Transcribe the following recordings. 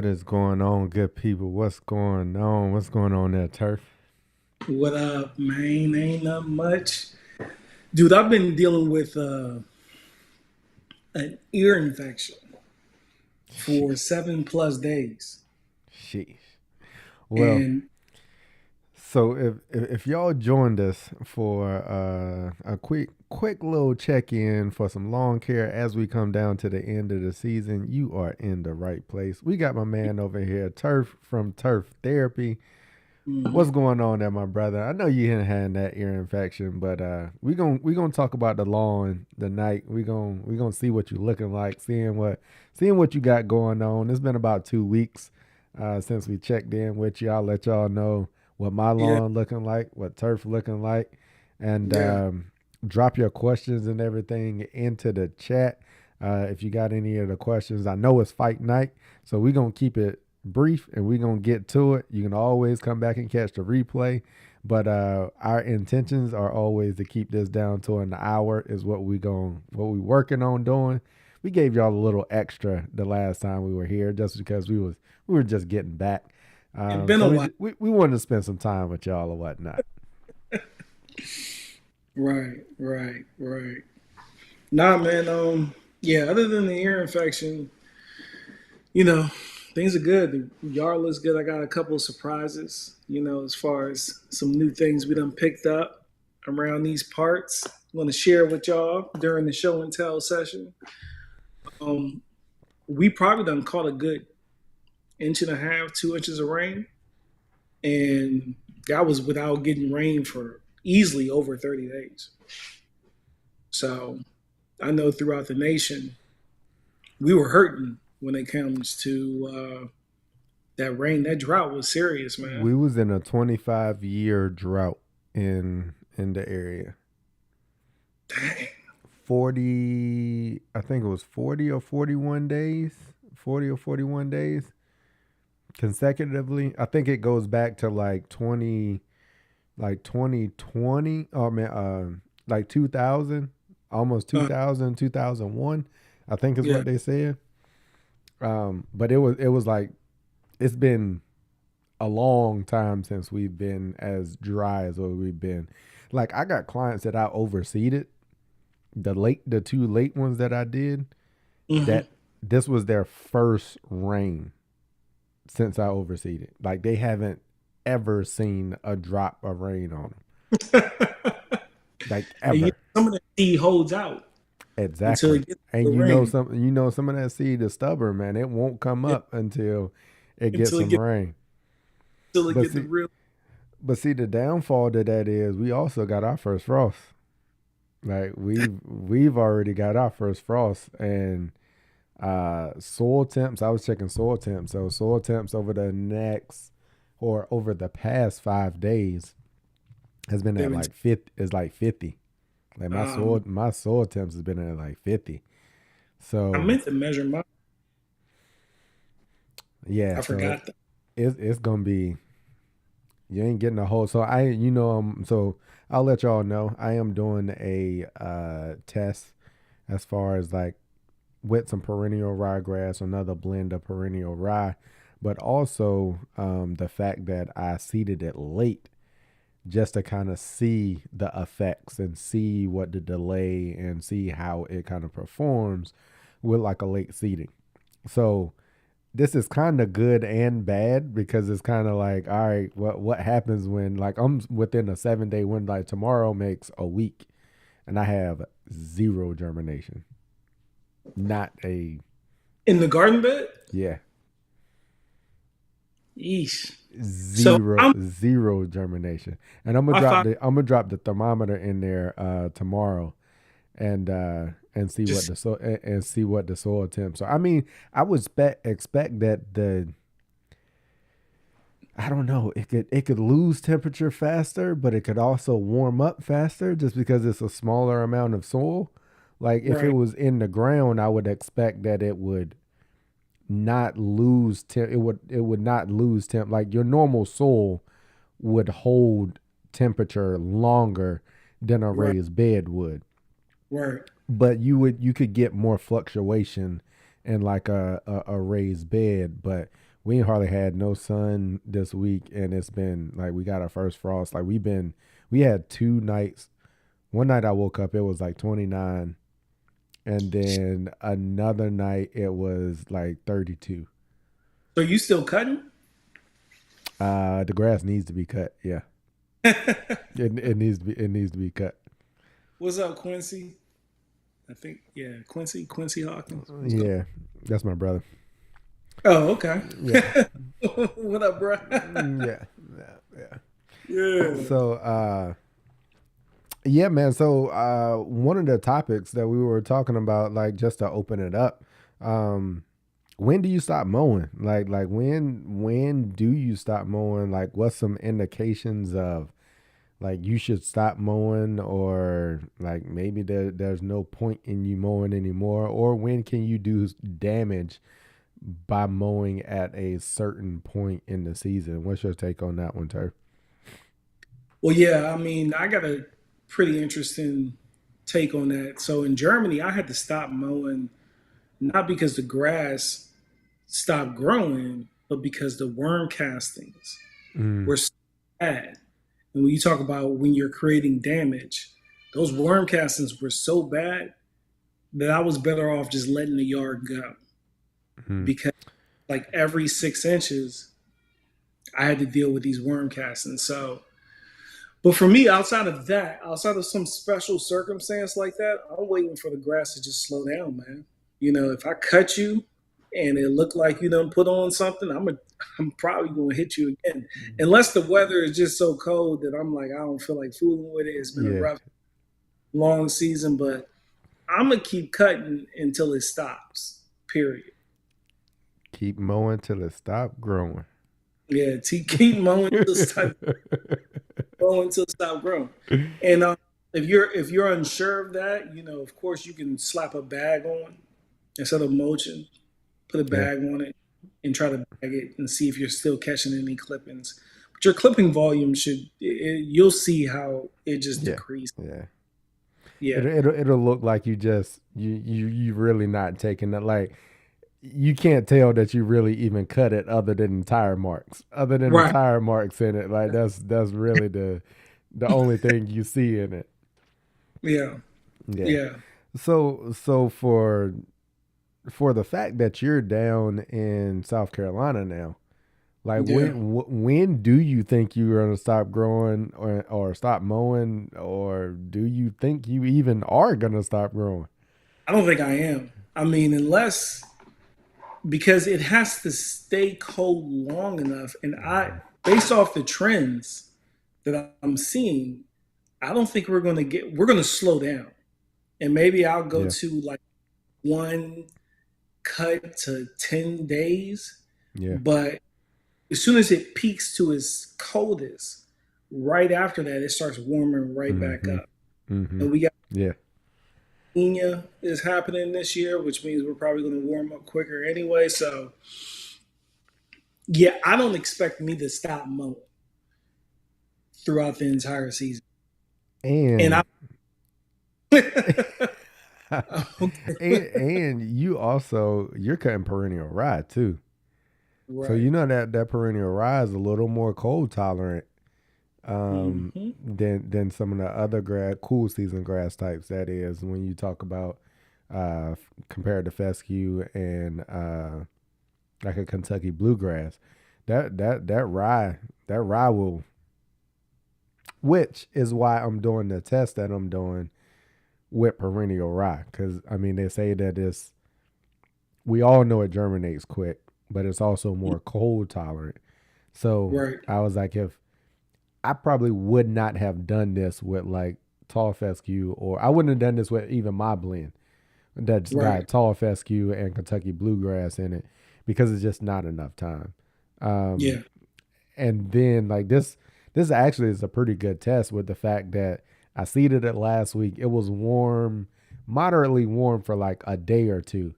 What is going on, good people? What's going on? What's going on there, Turf? What up, man? Ain't not much. Dude, I've been dealing with an ear infection for Sheesh. 7+ days. Sheesh. Well, And so if y'all joined us for a quick little check in for some lawn care as we come down to the end of the season, you are in the right place. We got my man over here, Turf from Turf Therapy. What's mhm, going on there, my brother? I know you hadn't had that ear infection, but we gonna talk about the lawn tonight. We gonna see what you're looking like, seeing what you got going on. It's been about 2 weeks since we checked in with you. I'll let y'all know what my yeah, lawn looking like, what turf looking like, and yeah. drop your questions and everything into the chat. If you got any of the questions, I know it's fight night, so we're gonna keep it brief and we're gonna get to it. You can always come back and catch the replay, but our intentions are always to keep this down to an hour is what we working on doing. We gave y'all a little extra the last time we were here just because we were just getting back. It's been So a while. we wanted to spend some time with y'all or whatnot. Right, right, right. Nah, man. Yeah. Other than the ear infection, you know, things are good. The yard looks good. I got a couple of surprises. As far as some new things we done picked up around these parts. I'm going to share with y'all during the show and tell session. Um, we probably done caught a good inch and a half, 2 inches of rain, and that was without getting rain for easily over 30 days. So I know throughout the nation, we were hurting when it comes to that rain. That drought was serious, man. We was in a 25-year drought in the area. Dang. 40, I think it was 40 or 41 days, 40 or 41 days consecutively. I think it goes back to like 2020, oh man, like 2000, almost Uh, 2000, 2001. I think is yeah, what they said. But it was like, it's been a long time since we've been as dry as what we've been. Like, I got clients that I overseeded, the two late ones that I did, hmm that this was their first rain since I overseeded. Like, they haven't ever seen a drop of rain on them, like and ever. some of the seed holds out until Exactly. it gets the And rain, some of that seed is stubborn, man. It won't come yeah, up until it gets until it some get rain. until it But get the see, real. the downfall to that is we also got our first frost. Like, we've already got our first frost, and soil temps. I was checking soil temps. So soil temps over the past 5 days has been at 17. like 50. Is like 50. Like, my soil temps has been at like 50. I So meant to measure my. yeah, I so forgot that. it's gonna be, you ain't getting a whole. So so I'll let y'all know I am doing a test as far as like with some perennial ryegrass, another blend of perennial rye, but also the fact that I seeded it late just to kind of see the effects and see what the delay and see how it kind of performs with like a late seeding. So this is kind of good and bad because it's kind of like, all right, what happens when, like, I'm within a 7 day window, like tomorrow makes a week and I have zero germination. Not a In the garden bed. Yeah, Yeesh. So zero germination. And I thought I'm gonna drop the thermometer in there tomorrow and see what just the soil and see what the soil temps are. I mean, I would expect that the I don't know, it could lose temperature faster, but it could also warm up faster just because it's a smaller amount of soil. Like, if it right, was in the ground, I would expect that it would not lose temp. It would not lose temp. Like, your normal soil would hold temperature longer than a right, raised bed would, right. but you could get more fluctuation in like a raised bed. But we ain't hardly had no sun this week, and it's been like we got our first frost. Like we had 2 nights. One night I woke up, it was like 29, and then another night it was like 32. So you still cutting? The grass needs to be cut. Yeah, it needs to be cut. What's up, Quincy? I think yeah, Quincy Hawkins. What's going Yeah, that's my brother. on? Oh, okay. Yeah, What up, bro? yeah, yeah. Yeah. So, yeah, man. So, one of the topics that we were talking about, like, just to open it up, um, when do you stop mowing? Like when do you stop mowing? Like, what's some indications of like you should stop mowing, or like maybe there's no point in you mowing anymore, or when can you do damage by mowing at a certain point in the season? What's your take on that one, Ter? Well, yeah. I mean, I got a pretty interesting take on that. So in Germany, I had to stop mowing not because the grass stopped growing, but because the worm castings Mm, were so bad. And when you talk about when you're creating damage, those worm castings were so bad that I was better off just letting the yard go mm, because like every 6 inches, I had to deal with these worm castings. So, but for me, outside of that, outside of some special circumstance like that, I'm waiting for the grass to just slow down, man. If I cut you and it looked like you done put on something, I'm probably gonna hit you again, unless the weather is just so cold that I'm like I don't feel like fooling with it. It's been a yeah, rough, long season, but I'm gonna keep cutting until it stops. Period. keep mowing till it stop growing. Yeah, keep mowing till stop growing. And if you're unsure of that, of course you can slap a bag on instead of mulching. Put a Yeah, bag on it and try to bag it and see if you're still catching any clippings. But your clipping volume you'll see how it just yeah, decreases. yeah. Yeah, It'll look like you really not taking that. Like, you can't tell that you really even cut it other than the tire marks. Other than the right. tire marks in it, like that's really the only thing you see in it. Yeah, Yeah. yeah, So for the fact that you're down in South Carolina now, like yeah. when do you think you're gonna stop growing, or stop mowing, or do you think you even are gonna stop growing? I don't think I am. I mean, unless because it has to stay cold long enough, and based off the trends that I'm seeing, I don't think we're gonna slow down, and maybe I'll go Yeah. to like one cut to 10 days, Yeah. but as soon as it peaks to its coldest, right after that, it starts warming right back Mm-hmm. up. Mm-hmm. And we got Yeah. Nia is happening this year, which means we're probably going to warm up quicker anyway. So, yeah, I don't expect me to stop mowing throughout the entire season. And I, And okay, and you also you're cutting perennial rye too. So right. you know that perennial rye is a little more cold tolerant, Hmm. than some of the other cool season grass types. That is when you talk about compared to fescue and like a Kentucky bluegrass. That rye will, which is why I'm doing the test that I'm doing with perennial rye, because I mean they say that it's, we all know it germinates quick, but it's also more cold tolerant. So Right. I was like, if I probably would not have done this with like tall fescue, or I wouldn't have done this with even my blend that's Right. got tall fescue and Kentucky bluegrass in it, because it's just not enough time. Um, Yeah. and then like this actually is a pretty good test with the fact that I seeded it last week. It was warm, moderately warm for like a day or two,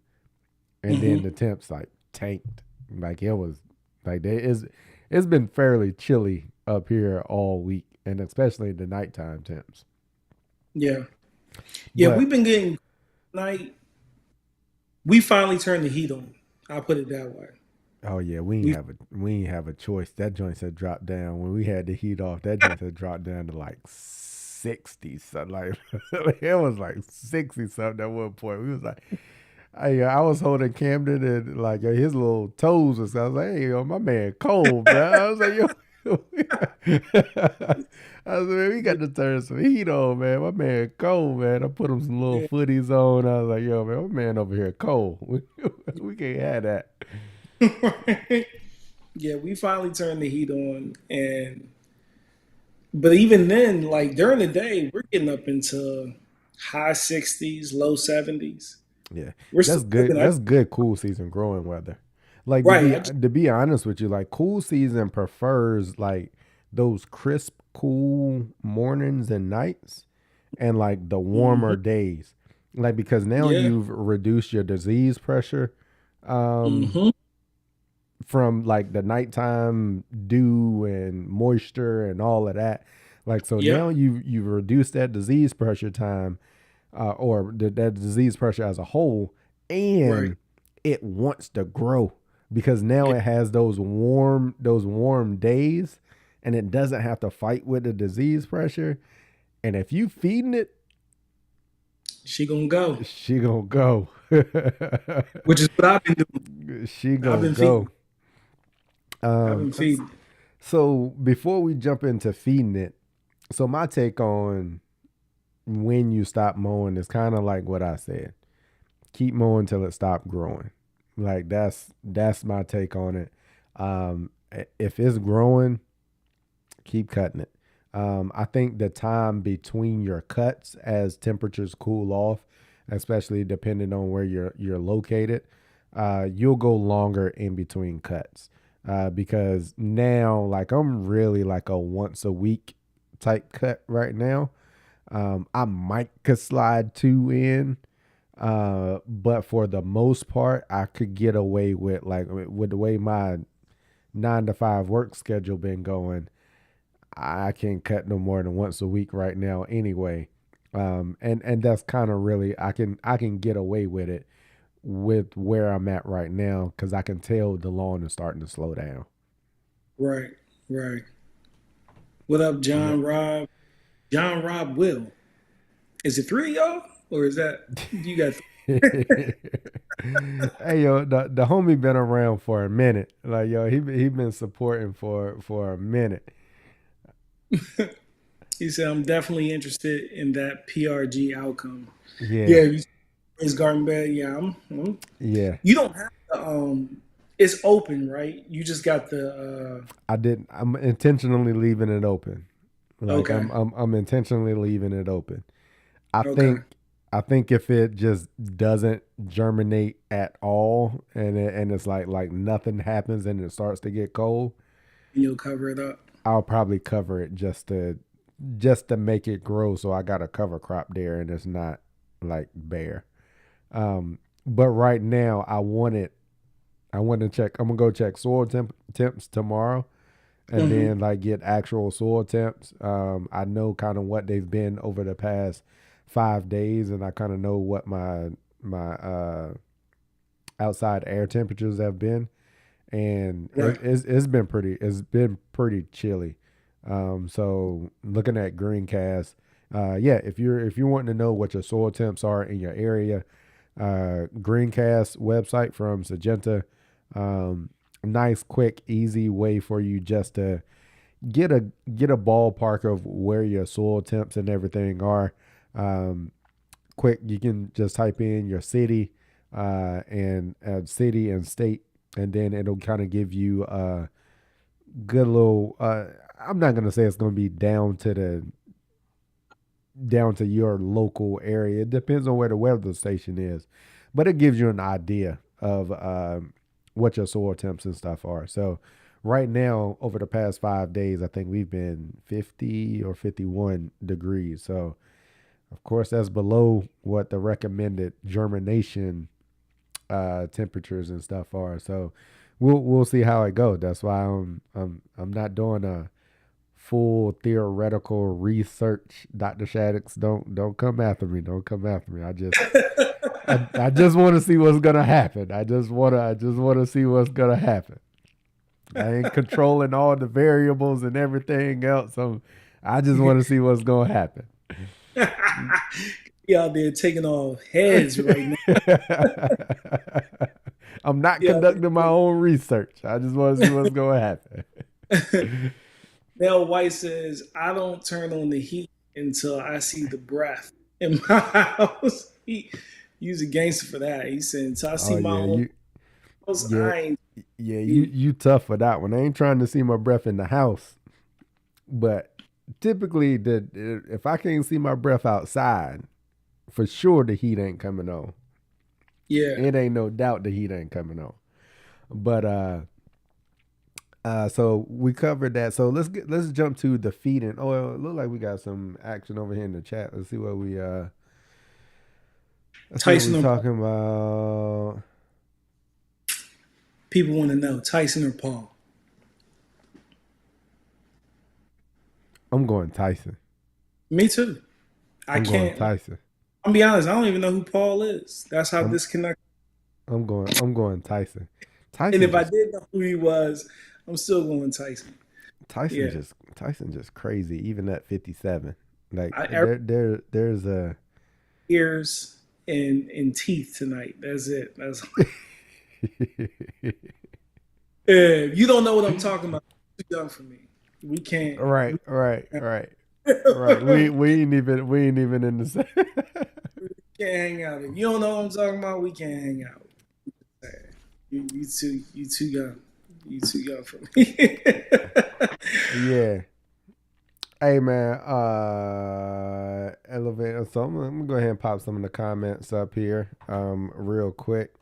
and then Hmm. the temps like tanked. Like it was like it's been fairly chilly up here all week, and especially the nighttime temps. Yeah. Yeah. But We've been getting night. We finally turned the heat on. I'll put it that way. Oh yeah, We we ain't have a choice. That joint said drop down when we had the heat off. That joint said drop down to like 60 something. Like it was like 60 something at one point. We was like, I was holding Camden and like his little toes was. I was like, hey, yo, my man cold, bro. I was like, yo. I was like, man, we got to turn some heat on, man. My man cold, man. I put him some little yeah. footies on. I was like, yo, man, my man over here cold. We can't have that. Yeah, we finally turned the heat on, and but even then, like during the day, we're getting up into high 60s, low 70s. Yeah, We're that's still good. cooking. That's good. Cool season growing weather. Like Right. to be honest with you, like cool season prefers like those crisp, cool mornings and nights, and like the warmer Mhm. days. Like because now Yeah. you've reduced your disease pressure, um, Hmm. from like the nighttime dew and moisture and all of that. Like so now Yep. you've reduced that disease pressure time, or that disease pressure as a whole, Right. and it wants to grow because now Yeah. it has those warm days, and it doesn't have to fight with the disease pressure. And if you feeding it, She gonna go, she gonna go. which is what I've been doing. She I've gonna been go. feeding. I've been feeding. So before we jump into feeding it, so my take on when you stop mowing is kind of like what I said. Keep mowing till it stop growing. Like that's my take on it. If it's growing, keep cutting it. I think the time between your cuts as temperatures cool off, especially depending on where you're located, you'll go longer in between cuts. Because now, like I'm really like a once a week type cut right now. I might could slide two in, but for the most part, I could get away with like with the way my 9 to 5 work schedule been going. I can't cut no more than once a week right now anyway. And that's kind of really I can get away with it with where I'm at right now because I can tell the lawn is starting to slow down. Right. Right. What up, Yeah. John Rob? John Rob Will. Is it three of y'all, or is that you got? Hey yo, the homie been around for a minute. Like yo, he been supporting for a minute. He said, "I'm definitely interested in that PRG outcome." Yeah, Yeah, you his garden bed. Yeah, yeah. you don't have to. It's open, right? You just got the. I didn't. I'm intentionally leaving it open. Like Okay. I'm intentionally leaving it open. I Okay. think I think if it just doesn't germinate at all and it's like nothing happens and it starts to get cold, And you'll cover it up. I'll probably cover it just to make it grow so I got a cover crop there and it's not like bare. But right now I want to check I'm gonna go check soil temps tomorrow and Hmm. then like get actual soil temps. I know kind of what they've been over the past 5 days, and I kind of know what my outside air temperatures have been, and Right. it's been pretty chilly. So looking at Greencast, yeah, if you're wanting to know what your soil temps are in your area, Greencast website from Sagenta. Nice, quick, easy way for you just to get a ballpark of where your soil temps and everything are. Um, Quick, you can just type in your city, and city and state, and then it'll kind of give you a good little. I'm not gonna say it's gonna be down to your local area. It depends on where the weather station is, but it gives you an idea of what your soil temps and stuff are. So right now, over the past 5 days, I think we've been 50 or 51 degrees. So of course, that's below what the recommended germination temperatures and stuff are. So we'll see how it goes. That's why I'm not doing a full theoretical research. Dr. Shaddix, don't come after me. Don't come after me. I just want to see what's gonna happen. I just wanna see what's gonna happen. I ain't controlling all the variables and everything else. So I just want to see what's gonna happen. He out there taking off heads right now. I'm not He out conducting my there own research. I just want to see what's gonna happen. taking- Mel White says, I don't turn on the heat until I see the breath in my house. He's a gangster for that. He said, until I Oh see my yeah, own you house, yeah I ain't yeah heat. you tough for that one. I ain't trying to see my breath in the house, but typically the if I can't see my breath outside, for sure the heat ain't coming on. Yeah. It ain't no doubt the heat ain't coming on. But so we covered that. So let's jump to the feeding. Oh, well, it look like we got some action over here in the chat. Let's see what we Tyson or talking about. people want to know Tyson or Paul. I'm going Tyson. Me too. I I'm going can't. Tyson. I'll be honest. I don't even know who Paul is. That's how I'm disconnected. I'm going Tyson. And Tyson if I just did know who he was, I'm still going Tyson. Tyson Yeah. just Tyson just crazy. Even at 57, like Every there's a ears and teeth tonight. That's it. That's you don't know what I'm talking about. Too young for me. We can't. right, We right, can't, right, right. We ain't even in the same. we can't hang out. If you don't know what I'm talking about, we can't hang out. You too young. You too young for me. Yeah. Hey man, elevator. So I'm gonna go ahead and pop some of the comments up here, real quick.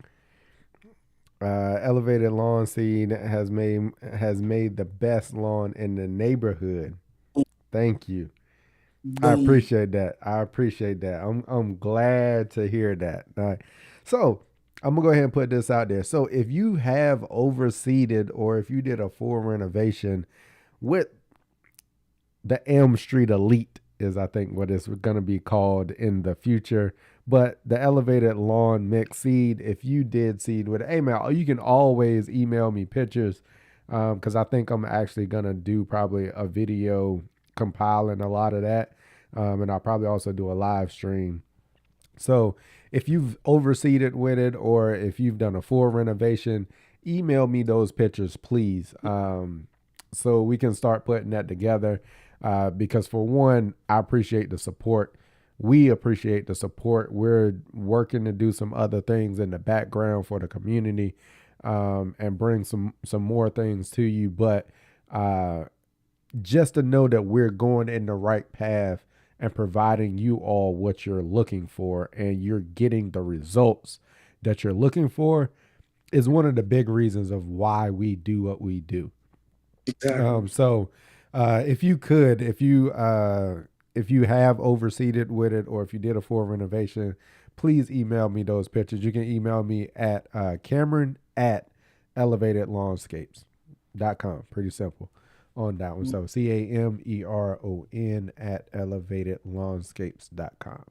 Elevated lawn seed has made the best lawn in the neighborhood. Thank you. I Boom. appreciate that. I appreciate that. I'm glad to hear that. All right. So I'm gonna go ahead and put this out there. So if you have overseeded or if you did a full renovation with the Elm Street Elite is I think what it's going to be called in the future. But the elevated lawn mix seed, if you did seed with it, hey man, you can always email me pictures because I think I'm actually going to do probably a video compiling a lot of that. And I'll probably also do a live stream. So if you've overseeded with it or if you've done a full renovation, email me those pictures, please. So we can start putting that together. Because for one, I appreciate the support. We appreciate the support. We're working to do some other things in the background for the community, and bring some more things to you. But uh, just to know that we're going in the right path and providing you all what you're looking for and you're getting the results that you're looking for is one of the big reasons of why we do what we do. Exactly. So if you have overseeded with it or if you did a full renovation, please email me those pictures. You can email me at Cameron at elevatedlawnscapes.com. Pretty simple on that one. So CAMERON at elevatedlawnscapes.com.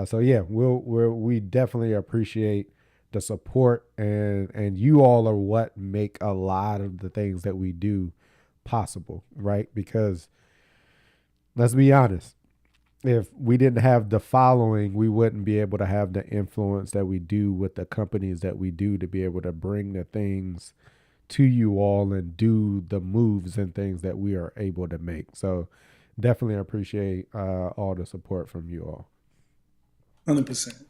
So yeah, we definitely appreciate the support and you all are what make a lot of the things that we do possible, right? Because let's be honest, if we didn't have the following, we wouldn't be able to have the influence that we do with the companies that we do to be able to bring the things to you all and do the moves and things that we are able to make. So definitely appreciate all the support from you all. 100%.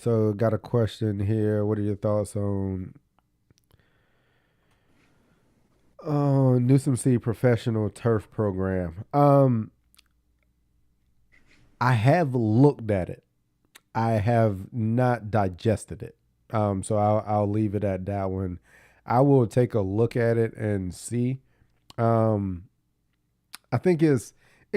So got a question here. What are your thoughts on Newsom C professional turf program? I have looked at it. I have not digested it. So I'll leave it at that one. I will take a look at it and see. Um, I think it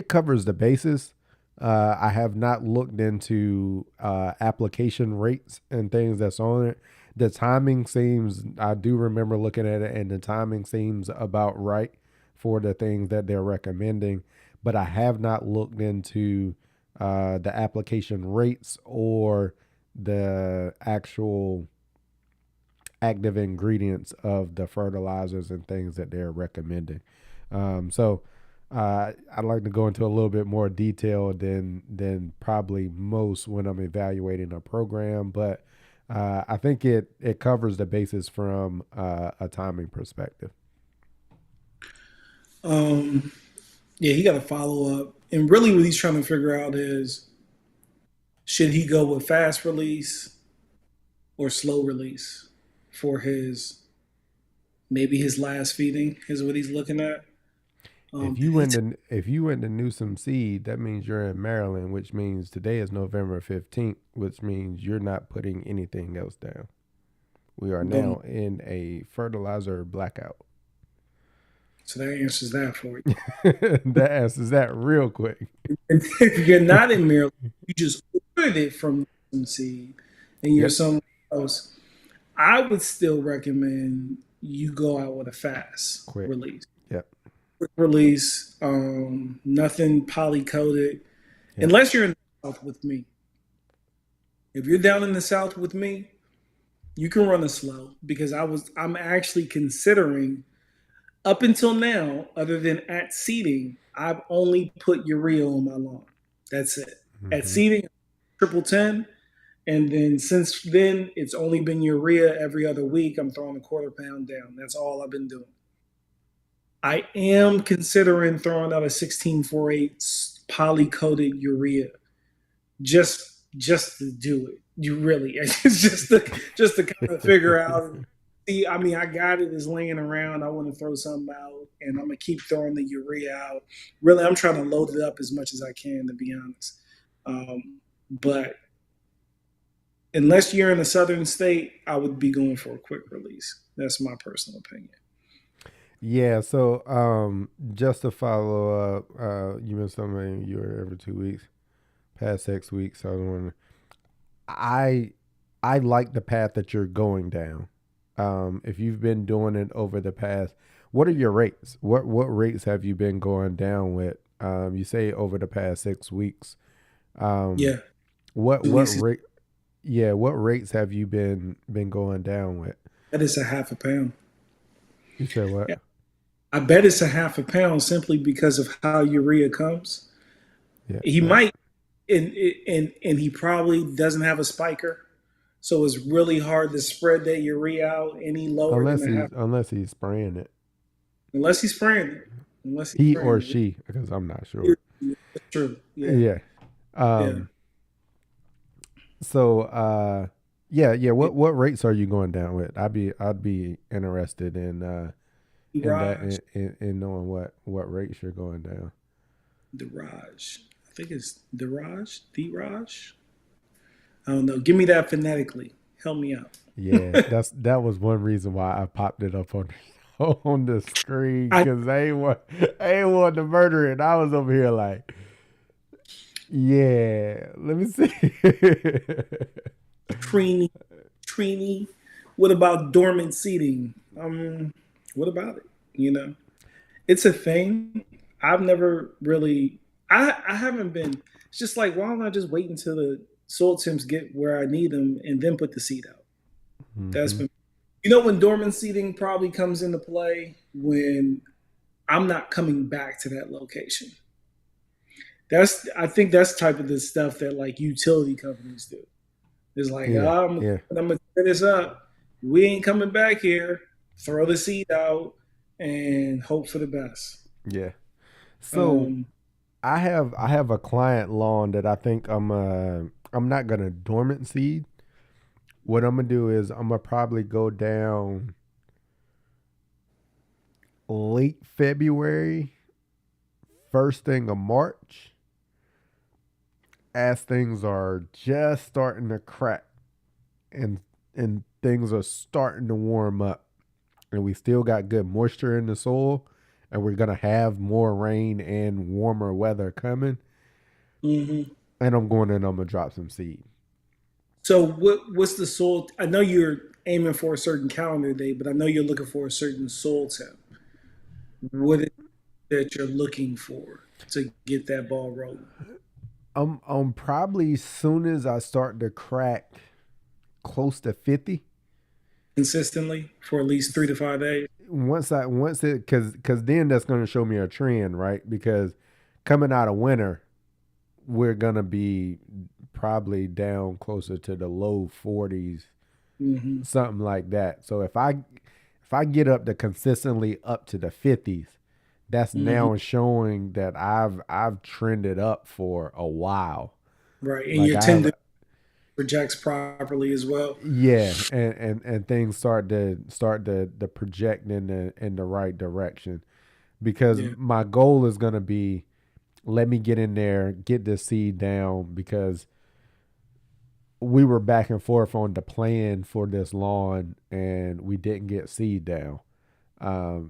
covers the bases. I have not looked into application rates and things that's on it. The timing seems, I do remember looking at it, and the timing seems about right for the things that they're recommending. But I have not looked into the application rates or the actual active ingredients of the fertilizers and things that they're recommending. I'd like to go into a little bit more detail than probably most when I'm evaluating a program, but I think it covers the basis from a timing perspective. Um, yeah, he got to follow up. And really, what he's trying to figure out is should he go with fast release or slow release for his maybe his last feeding is what he's looking at. If you went to Newsom Seed, that means you're in Maryland, which means today is November 15th, which means you're not putting anything else down. We are Boom. now in a fertilizer blackout. So that answers that for you. That answers that real quick. And if you're not in Maryland, you just ordered it from some seed and you're Yep. somewhere else. I would still recommend you go out with a fast Quick. release. Yep. Quick release, nothing poly coated, Yep. unless you're in the South with me. If you're down in the South with me, you can run a slow because I'm actually considering up until now, other than at seeding, I've only put urea on my lawn. That's it. At Mm-hmm. seeding, 10, and then since then, it's only been urea every other week. I'm throwing a quarter pound down. That's all I've been doing. I am considering throwing out a 1648 poly coated urea just to do it. You really it's just to kind of figure out. See, I mean, I got it. It's laying around. I want to throw something out, and I'm gonna keep throwing the urea out. Really, I'm trying to load it up as much as I can, to be honest. But unless you're in a southern state, I would be going for a quick release. That's my personal opinion. Yeah. So, just to follow up, you mentioned something you're every 2 weeks, past 6 weeks. So I, I like the path that you're going down. If you've been doing it over the past, what are your rates? What rates have you been going down with? You say over the past 6 weeks. Um, Yeah, what rate? Yeah, what rates have you been going down with? that is a half a pound. You said what? Yeah, I bet it's a half a pound simply because of how urea comes. Yeah, He might, and he probably doesn't have a spiker, so it's really hard to spread that urea out any lower than a half, unless he's spraying it, unless he's spraying it. Unless he's he or spraying it. she, because I'm not sure. That's true. Yeah, Yeah. yeah. Um. So, yeah. What rates are you going down with? I'd be interested in that Raj, in knowing what rates you're going down. Raj. I think it's the Raj. I don't know. Give me that phonetically. Help me out. Yeah, that was one reason why I popped it up on on the screen I because I ain't want to murder it. I was over here like, yeah, let me see. Trini, Trini. What about dormant seeding? What about it? You know, it's a thing. I've never really. I haven't been. It's just like why don't I just wait until the soil temps get where I need them and then put the seed out? That's Hmm. been. When dormant seeding probably comes into play when I'm not coming back to that location. I think that's the type of the stuff that like utility companies do. It's like, Yeah, I'm yeah, gonna set this up. We ain't coming back here. Throw the seed out and hope for the best. yeah. So Um, I have a client lawn that I think I'm not gonna dormant seed. What I'm gonna do is I'm gonna probably go down late February, first thing of March, as things are just starting to crack and things are starting to warm up and we still got good moisture in the soil and we're gonna have more rain and warmer weather coming. mhm. And I'm going in, I'm gonna drop some seed. So what's the soil? I know you're aiming for a certain calendar date, but I know you're looking for a certain soil temp. What is it that you're looking for to get that ball rolling? I'm probably soon as I start to crack close to 50. consistently for at least 3 to 5 days. Once it because then that's going to show me a trend, right? Because coming out of winter, we're gonna be probably down closer to the low 40s, Hmm. something like that. So if I get up to consistently up to the 50s, that's Hmm. now showing that I've trended up for a while. Right, and Like your I've tendon projects properly as well. Yeah, and things start to project in the right direction, because Yeah, my goal is gonna be, let me get in there, get this seed down, because we were back and forth on the plan for this lawn and we didn't get seed down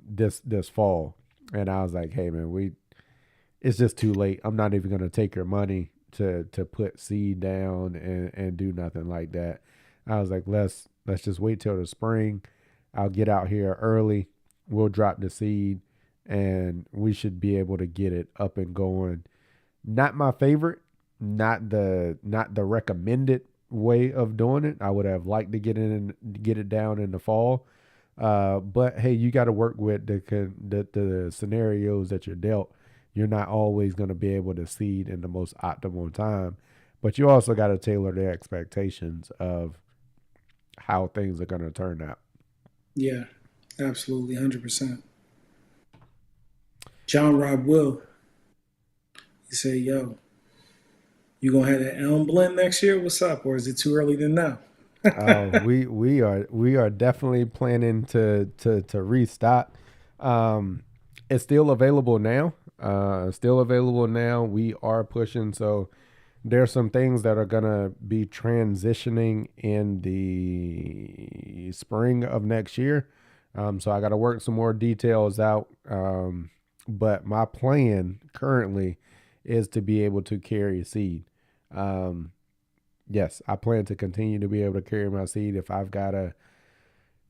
this fall. And I was like, hey man, we it's just too late. I'm not even gonna take your money to put seed down and do nothing like that. I was like, let's just wait till the spring. I'll get out here early. We'll drop the seed and we should be able to get it up and going. Not my favorite, not the recommended way of doing it. I would have liked to get it down in the fall. But hey, you got to work with the scenarios that you're dealt. You're not always going to be able to seed in the most optimal time, but you also got to tailor the expectations of how things are going to turn out. yeah, absolutely, 100%. John Rob Will, he said, "Yo, you gonna have that elm blend next year? What's up? Or is it too early to know?" Oh, we are definitely planning to restock. Um, it's still available now. Still available now. We are pushing, so there's some things that are gonna be transitioning in the spring of next year. So I got to work some more details out. But my plan currently is to be able to carry seed. Um, yes, I plan to continue to be able to carry my seed. If I've got to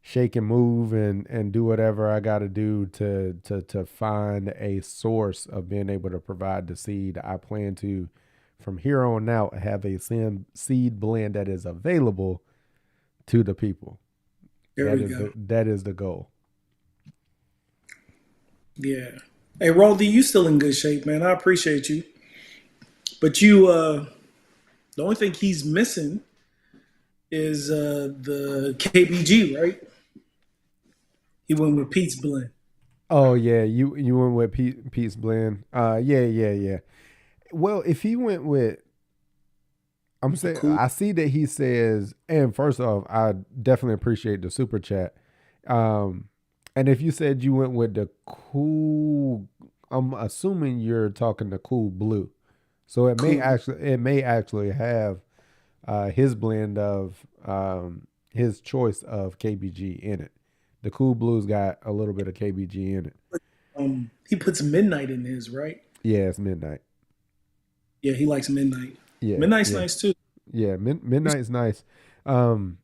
shake and move and do whatever I got to do to find a source of being able to provide the seed, I plan to, from here on out, have a seed blend that is available to the people. There we go. That is the goal. Yeah. Hey, Roldy, you still in good shape, man. I appreciate you. But the only thing he's missing is the KBG, right? He went with Pete's blend. Oh yeah, you went with Pete's blend. Yeah, yeah, yeah. Well, if he went with, I'm The saying, cool, I see that he says, and first off, I definitely appreciate the super chat. Um, and if you said you went with the cool, I'm assuming you're talking the cool blue. So cool. it may actually have his blend of his choice of KBG in it. The cool blue's got a little bit of KBG in it. He puts midnight in his, right? Yeah, it's midnight. Yeah, he likes midnight. Yeah, Midnight's yeah, nice too. yeah. Midnight's nice. Um,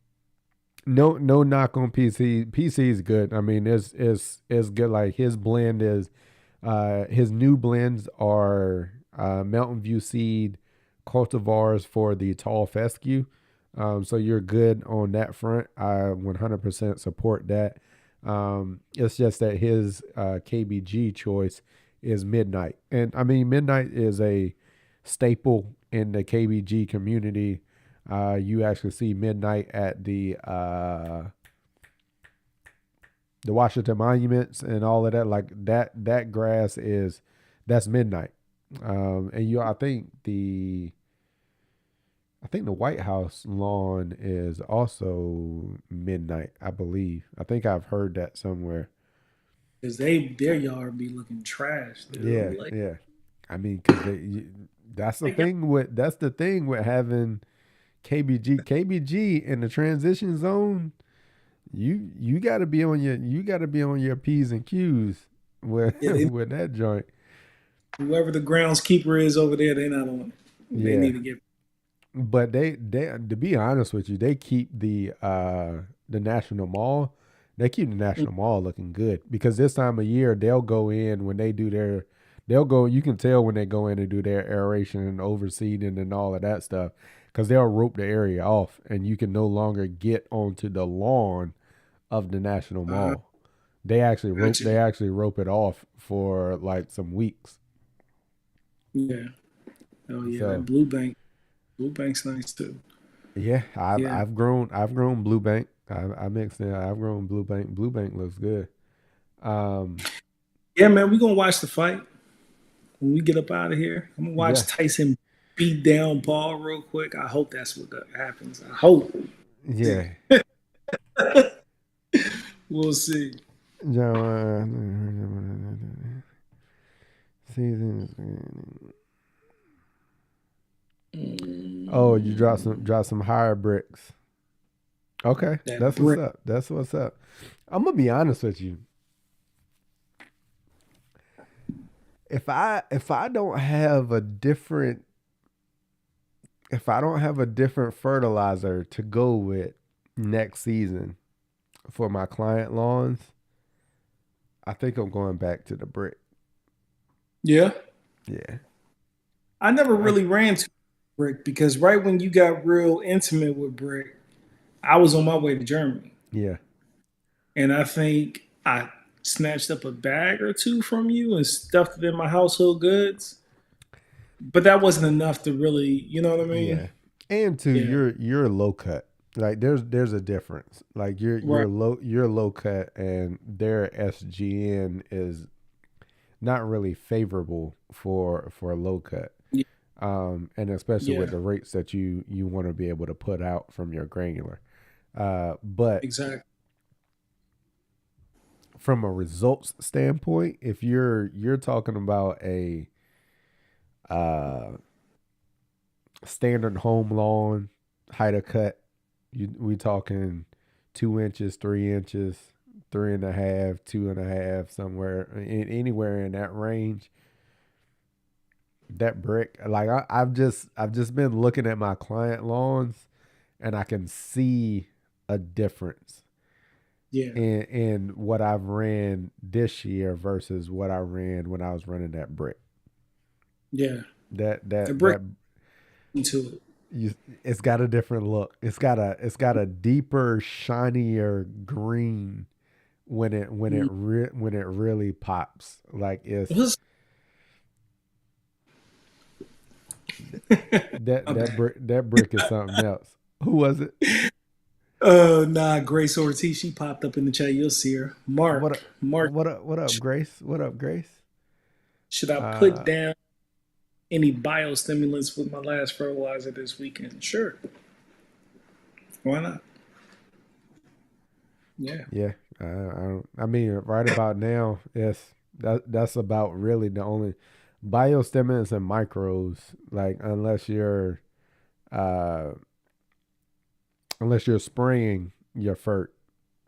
no knock on PC. PC is good. I mean, it's good. Like his blend is, his new blends are Mountain View seed cultivars for the tall fescue. So you're good on that front. I 100% support that. It's just that his KBG choice is Midnight, and I mean Midnight is a staple in the KBG community. You actually see Midnight at the Washington monuments and all of that. Like that grass is that's Midnight. And I think the White House lawn is also Midnight. I believe. I think I've heard that somewhere. Because their yard be looking trash, dude. Yeah, Like, yeah. I mean, because that's the thing with having KBG in the transition zone. You got to be on your P's and Q's with yeah, with that joint. whoever the groundskeeper is over there, they not on it. They Yeah, need to get. but they to be honest with you, they keep the National Mall. They keep the National Mall looking good, because this time of year they'll go in when they do They'll go. You can tell when they go in and do their aeration and overseeding and all of that stuff, because they'll rope the area off, and you can no longer get onto the lawn of the National Uh, Mall. They actually rope. gotcha. They actually rope it off for like some weeks. Yeah. Oh yeah, that So Blue Bank's nice too. yeah, Yeah. I've grown Blue Bank. I mixed it. I've grown Blue Bank. Blue Bank looks good. Um, Yeah, man, we gonna watch the fight when we get up out of here. I'm gonna yeah, watch Tyson beat down Paul real quick. I hope that's what happens. I hope. yeah. See. We'll see. Season. Oh, you Mm, drop some higher bricks. Okay, that that's what's brick. up. That's what's up. I'm gonna be honest with you. If I don't have a different if I don't have a different fertilizer to go with next season for my client lawns, I think I'm going back to the brick. Yeah. Yeah. I never I, really ran to brick because right when you got real intimate with brick, I was on my way to Germany. yeah. And I think I snatched up a bag or two from you and stuffed it in my household goods. But that wasn't enough to really, you know what I mean? Yeah. And two, Yeah. you're low cut. Like there's a difference. Like Right. you're low cut and their SGN is not really favorable for low cut. Yeah. And especially with Yeah. the rates that you want to be able to put out from your granular. But Exactly. from a results standpoint, if you're talking about a uh, standard home lawn height of cut, we talking 2 inches, 3 inches, 3.5, 2.5, somewhere anywhere in that range. That brick, like I've just been looking at my client lawns, and I can see a difference Yeah. in what I've ran this year versus what I ran when I was running that brick. Yeah. The brick That into it. you, it's got a different look. It's got a deeper, shinier green Mm. when it really pops. Like it's What's- My bad. that brick is something else. Who was it? Nah, Grace Ortiz, she popped up in the chat. You'll see her. Mark. Mark, What up, Grace? What up, Grace? should I put Uh, down any biostimulants with my last fertilizer this weekend? Sure. Why not? Yeah. yeah. I mean, right about now, yes. That's about really the only biostimulants and micros. Like uh unless you're spraying your fert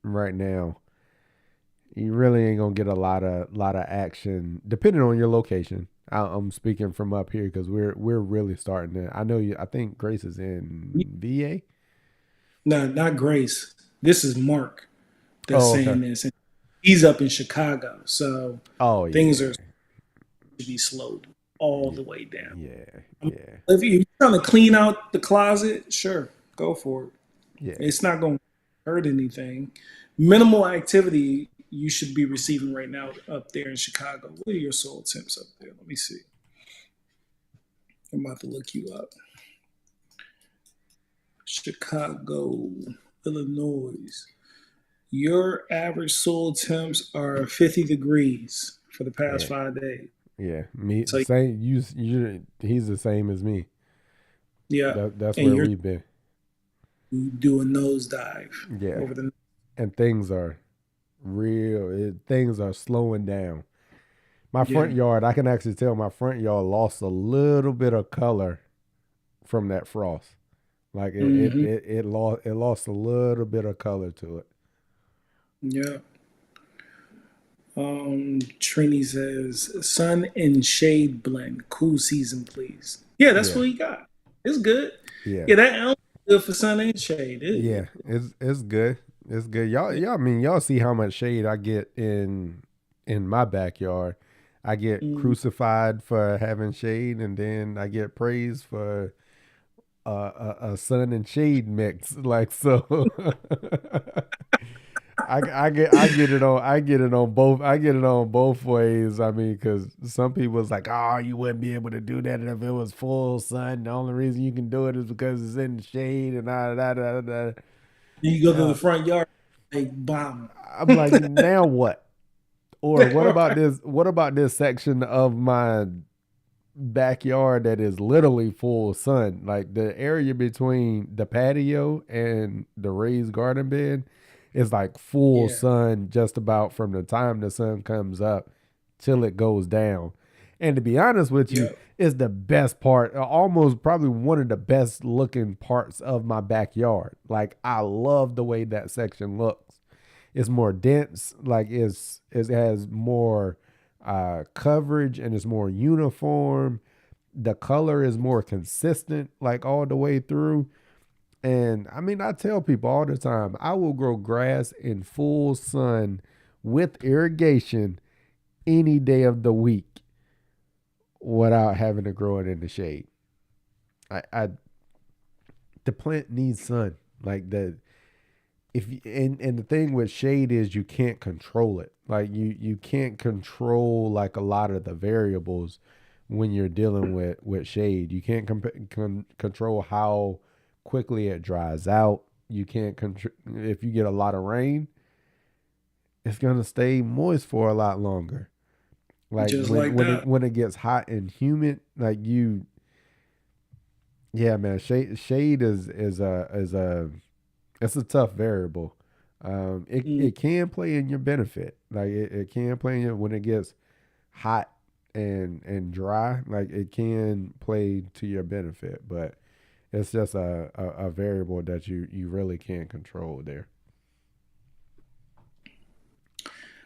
right now, you really ain't gonna get a lot of action depending on your location. I'm speaking from up here because we're really starting to. I know you. I think Grace is in VA. No, not Grace. This is Mark that's Oh, okay. saying this. And he's up in Chicago. So Oh things yeah, are to be slowed all yeah, the way down. yeah, Um, yeah, If you're trying to clean out the closet, sure, go for it. yeah, It's not going to hurt anything. Minimal activity you should be receiving right now up there in Chicago. What are your soil temps up there? Let me see. I'm about to look you up. Chicago, Illinois. Your average soil temps are 50 degrees for the past yeah, 5 days. yeah. Me So same. You. He's the same as me. yeah, That's and where you're we've been. do a nosedive Yeah, over the and things are things are slowing down. My front yeah. yard, I can actually tell my front yard lost a little bit of color from that frost. Like Hmm. it lost a little bit of color to it. Yeah. Trini says sun and shade blend, cool season, please. Yeah, that's Yeah, what he got. It's good. yeah, Yeah, that elm is good for sun and shade. yeah. It's good. It's good. Y'all, Yeah. I mean, y'all see how much shade I get in my backyard. I get Mm. crucified for having shade, and then I get praised for a sun and shade mix. Like so, I get it on both ways. I mean, because some people's like, oh, you wouldn't be able to do that if it was full sun. The only reason you can do it is because it's in the shade and da. Then you go to the Uh, front yard, like bomb. I'm like, now what? Or what about this? What about this section of my backyard that is literally full sun? Like the area between the patio and the raised garden bed is like full Yeah. sun just about from the time the sun comes up till it goes down. And to be honest with you, Yep. it's the best part, almost probably one of the best looking parts of my backyard. Like I love the way that section looks. It's more dense, like it has more coverage and it's more uniform. The color is more consistent, like all the way through. And I mean, I tell people all the time, I will grow grass in full sun with irrigation any day of the week without having to grow it in the shade. I the plant needs sun. Like the if you, and the thing with shade is you can't control it. Like you can't control like a lot of the variables when you're dealing with shade. You can't control how quickly it dries out. You can't control if you get a lot of rain, it's gonna stay moist for a lot longer. Like Just like that. when it gets hot and humid, like you, yeah, man, shade is a it's a tough variable. Mm. It can play in your benefit. Like it can play in your, when it gets hot and dry. Like it can play to your benefit, but it's just a variable that you really can't control there.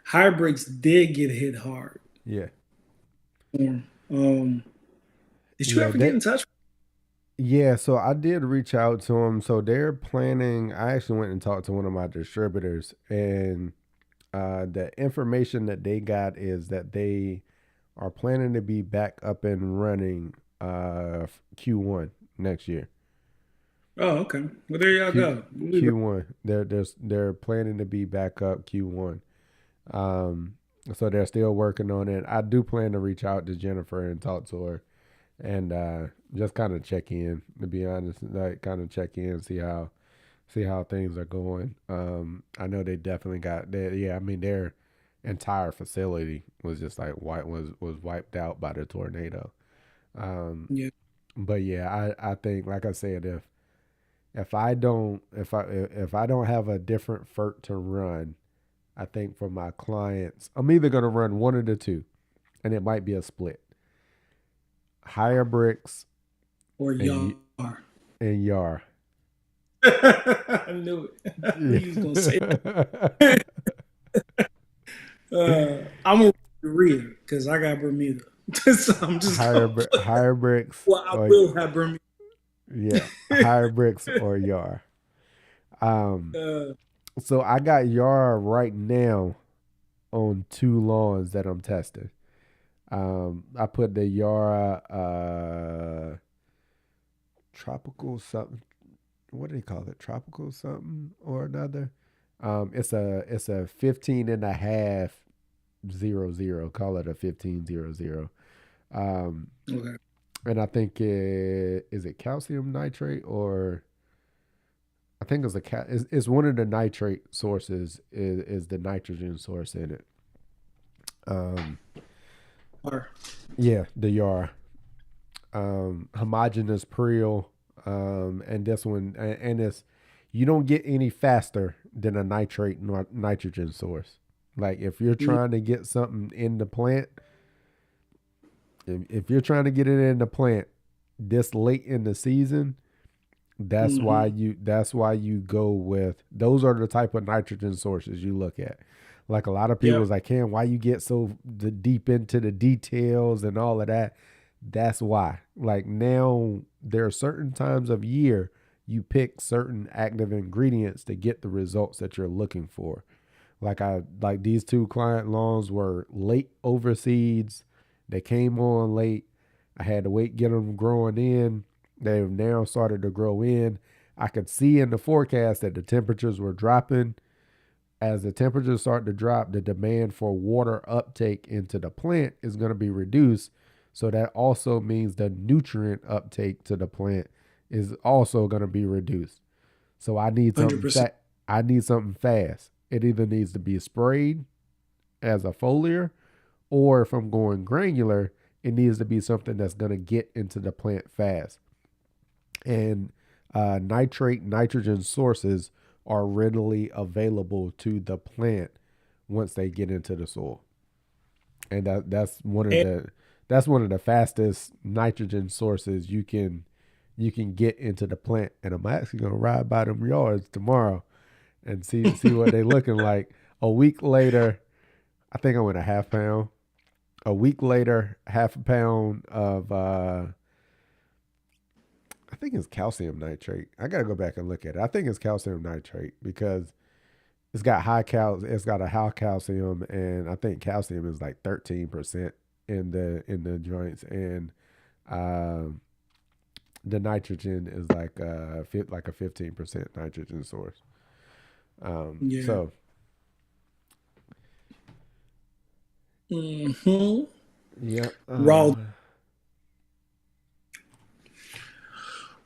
Hybrids did get hit hard. Yeah, Um, did you yeah. ever get That in touch? Yeah, so I did reach out to them. So they're planning. I actually went and talked to one of my distributors, and the information that they got is that they are planning to be back up and running Q1 next year. Oh, okay. Well, there y'all Q go. Q1. They're planning to be back up Q1. Um, so they're still working on it. I do plan to reach out to Jennifer and talk to her and just kind of check in. To be honest, like kind of check in, see how things are going. I know they definitely got that. Yeah, I mean their entire facility was just like was wiped out by the tornado. Um, Yeah. but yeah, I think like I said, if I don't have a different fert to run, I think for my clients, I'm either gonna run one of the two, and it might be a split. Higher bricks Or and y'all are. and Yar. I knew it. I knew you was gonna say that. I'm gonna read because I got Bermuda. So I'm just gonna put that. Higher bricks Well, I or will have Bermuda. yeah, higher bricks or Yar. Um, uh, so I got Yar right now on two lawns that I'm testing. I put the Yara tropical something. What do they call it? Tropical something or another. It's a 15 and a half 00. Call it a 1500. Um, okay. and I think is it calcium nitrate or I think it's it's one of the nitrate sources is the nitrogen source in it. Um, Or, yeah, the Yara. Homogeneous prill, and this one, and it's you don't get any faster than a nitrate nitrogen source. Like if you're mm, trying to get something in the plant, if you're trying to get it in the plant this late in the season, mm-hmm. that's why you go with those are the type of nitrogen sources you look at. Like a lot of people Yep. is like, "Can why you get so deep into the details and all of that?" That's why. Like now, there are certain times of year you pick certain active ingredients to get the results that you're looking for. Like these two client lawns were late overseeds. They came on late. I had to wait, get them growing in. They've now started to grow in. I could see in the forecast that the temperatures were dropping. As the temperatures start to drop, the demand for water uptake into the plant is going to be reduced. So that also means the nutrient uptake to the plant is also going to be reduced. So I need something 100%. fat. I need something fast. It either needs to be sprayed as a foliar, or if I'm going granular, it needs to be something that's going to get into the plant fast. And nitrate, nitrogen sources are readily available to the plant once they get into the soil, and And that's one of the fastest nitrogen sources you can get into the plant. And I'm actually gonna ride by them yards tomorrow and see what they looking like. A week later, I think I went a half pound. A week later, half a pound of I think it's calcium nitrate. I gotta go back and look at it. I think it's calcium nitrate because it's got a high calcium, and I think calcium is like 13% in the joints, and um, the nitrogen is like a 15% nitrogen source. yeah. So Hmm. yeah, Raw,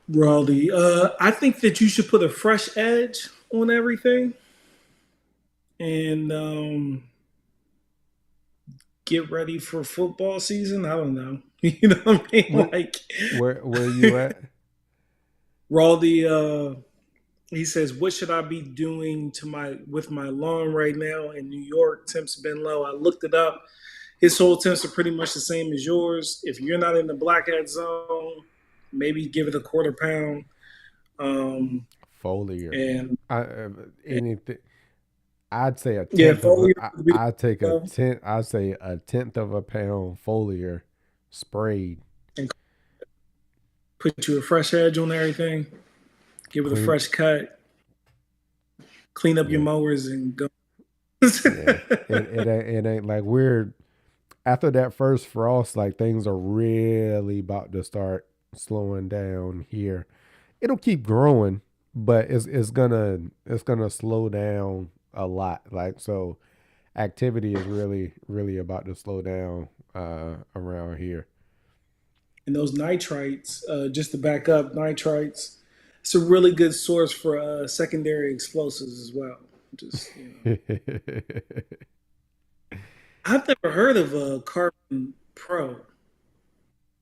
Raleigh. I think that you should put a fresh edge on everything and get ready for football season. I don't know. You know what I mean? where Like where you at? Raleigh, he says, "What should I be doing to my with my lawn right now in New York? Temps been low. I looked it up. His soil temps are pretty much the same as yours. If you're not in the blackhead zone, maybe give it a quarter pound. Um, Foliar. and, I anything. I'd say a yeah, tenth of a. foliar would be I'd take a the tenth. I'd say a tenth of a pound foliar sprayed. and put you a fresh edge on everything. Give it a Clean. fresh cut. Clean up your Yeah, mowers and go." yeah. It ain't like we're after that first frost. Like things are really about to start slowing down here. It'll keep growing, but it's gonna slow down a lot. Like so, activity is really about to slow down around here. And those nitrites, just to back up, nitrites, it's a really good source for secondary explosives as well. Just I've never heard of a Carbon Pro.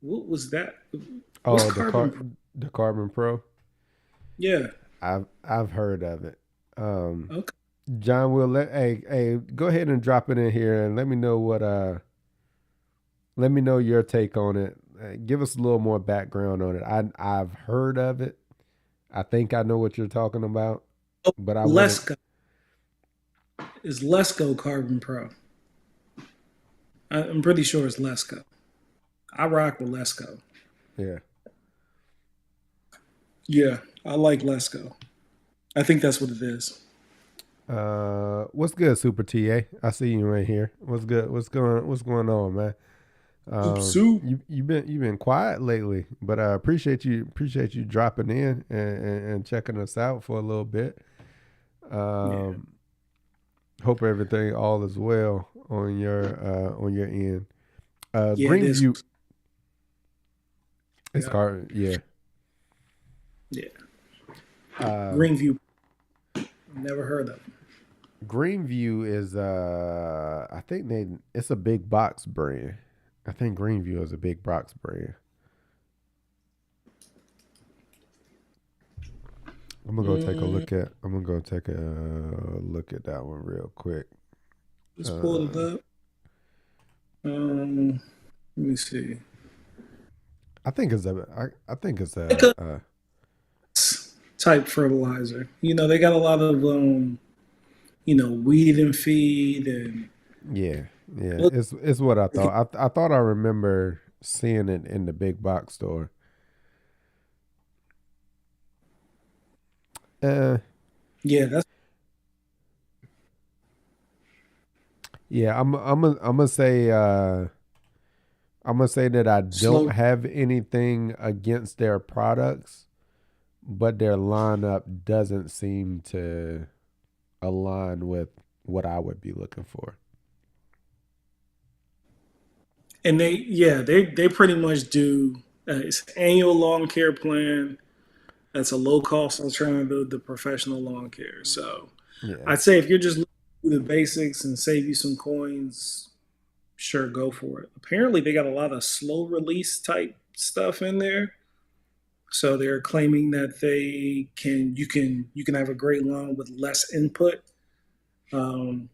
What was that? What's Oh, Carbon Pro? the Carbon Pro. Yeah. I've heard of it. Um, Okay. John will hey go ahead and drop it in here and let me know your take on it. Give us a little more background on it. I've heard of it. I think I know what you're talking about, Oh, but I want to. Lesco is Lesco Carbon Pro. I'm pretty sure it's Lesco. I rock with Lesco. Yeah. Yeah, I like Lesco. I think that's what it is. What's good, Super TA? I see you right here. What's good? What's going on, man? Soup soup. You've been quiet lately, but I appreciate you dropping in and checking us out for a little bit. Yeah. Um, hope everything all is well on your end. Yeah, it is. Greenview is Yeah. car yeah. Yeah. Uh, Greenview. Never heard of them. Greenview is I think it's a big box brand. I think Greenview is a big box brand. Mm, I'm gonna go take a look at that one real quick. just pulled it Uh, up. Let me see. I think it's Like a a type fertilizer. They got a lot of weed and feed and yeah, yeah. It's what I thought. I thought I remember seeing it in the big box store. Uh, yeah, that's yeah. I'm gonna say I'm gonna say that I don't Slow. have anything against their products, but their lineup doesn't seem to align with what I would be looking for. And they pretty much do it's an annual lawn care plan. That's a low cost alternative to professional lawn care. So Yeah. I'd say if you're just looking to do the basics and save you some coins, sure, go for it. Apparently, they got a lot of slow release type stuff in there. So they're claiming that you can have a great lawn with less input,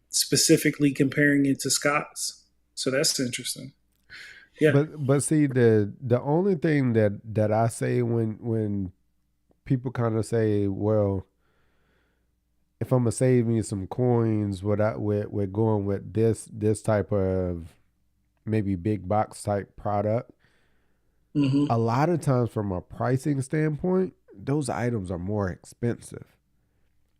specifically comparing it to Scott's. So that's interesting. Yeah. But see, the only thing that I say when people kind of say, well, if I'm gonna save me some coins, with going with this type of maybe big box type product, Hmm. a lot of times from a pricing standpoint, those items are more expensive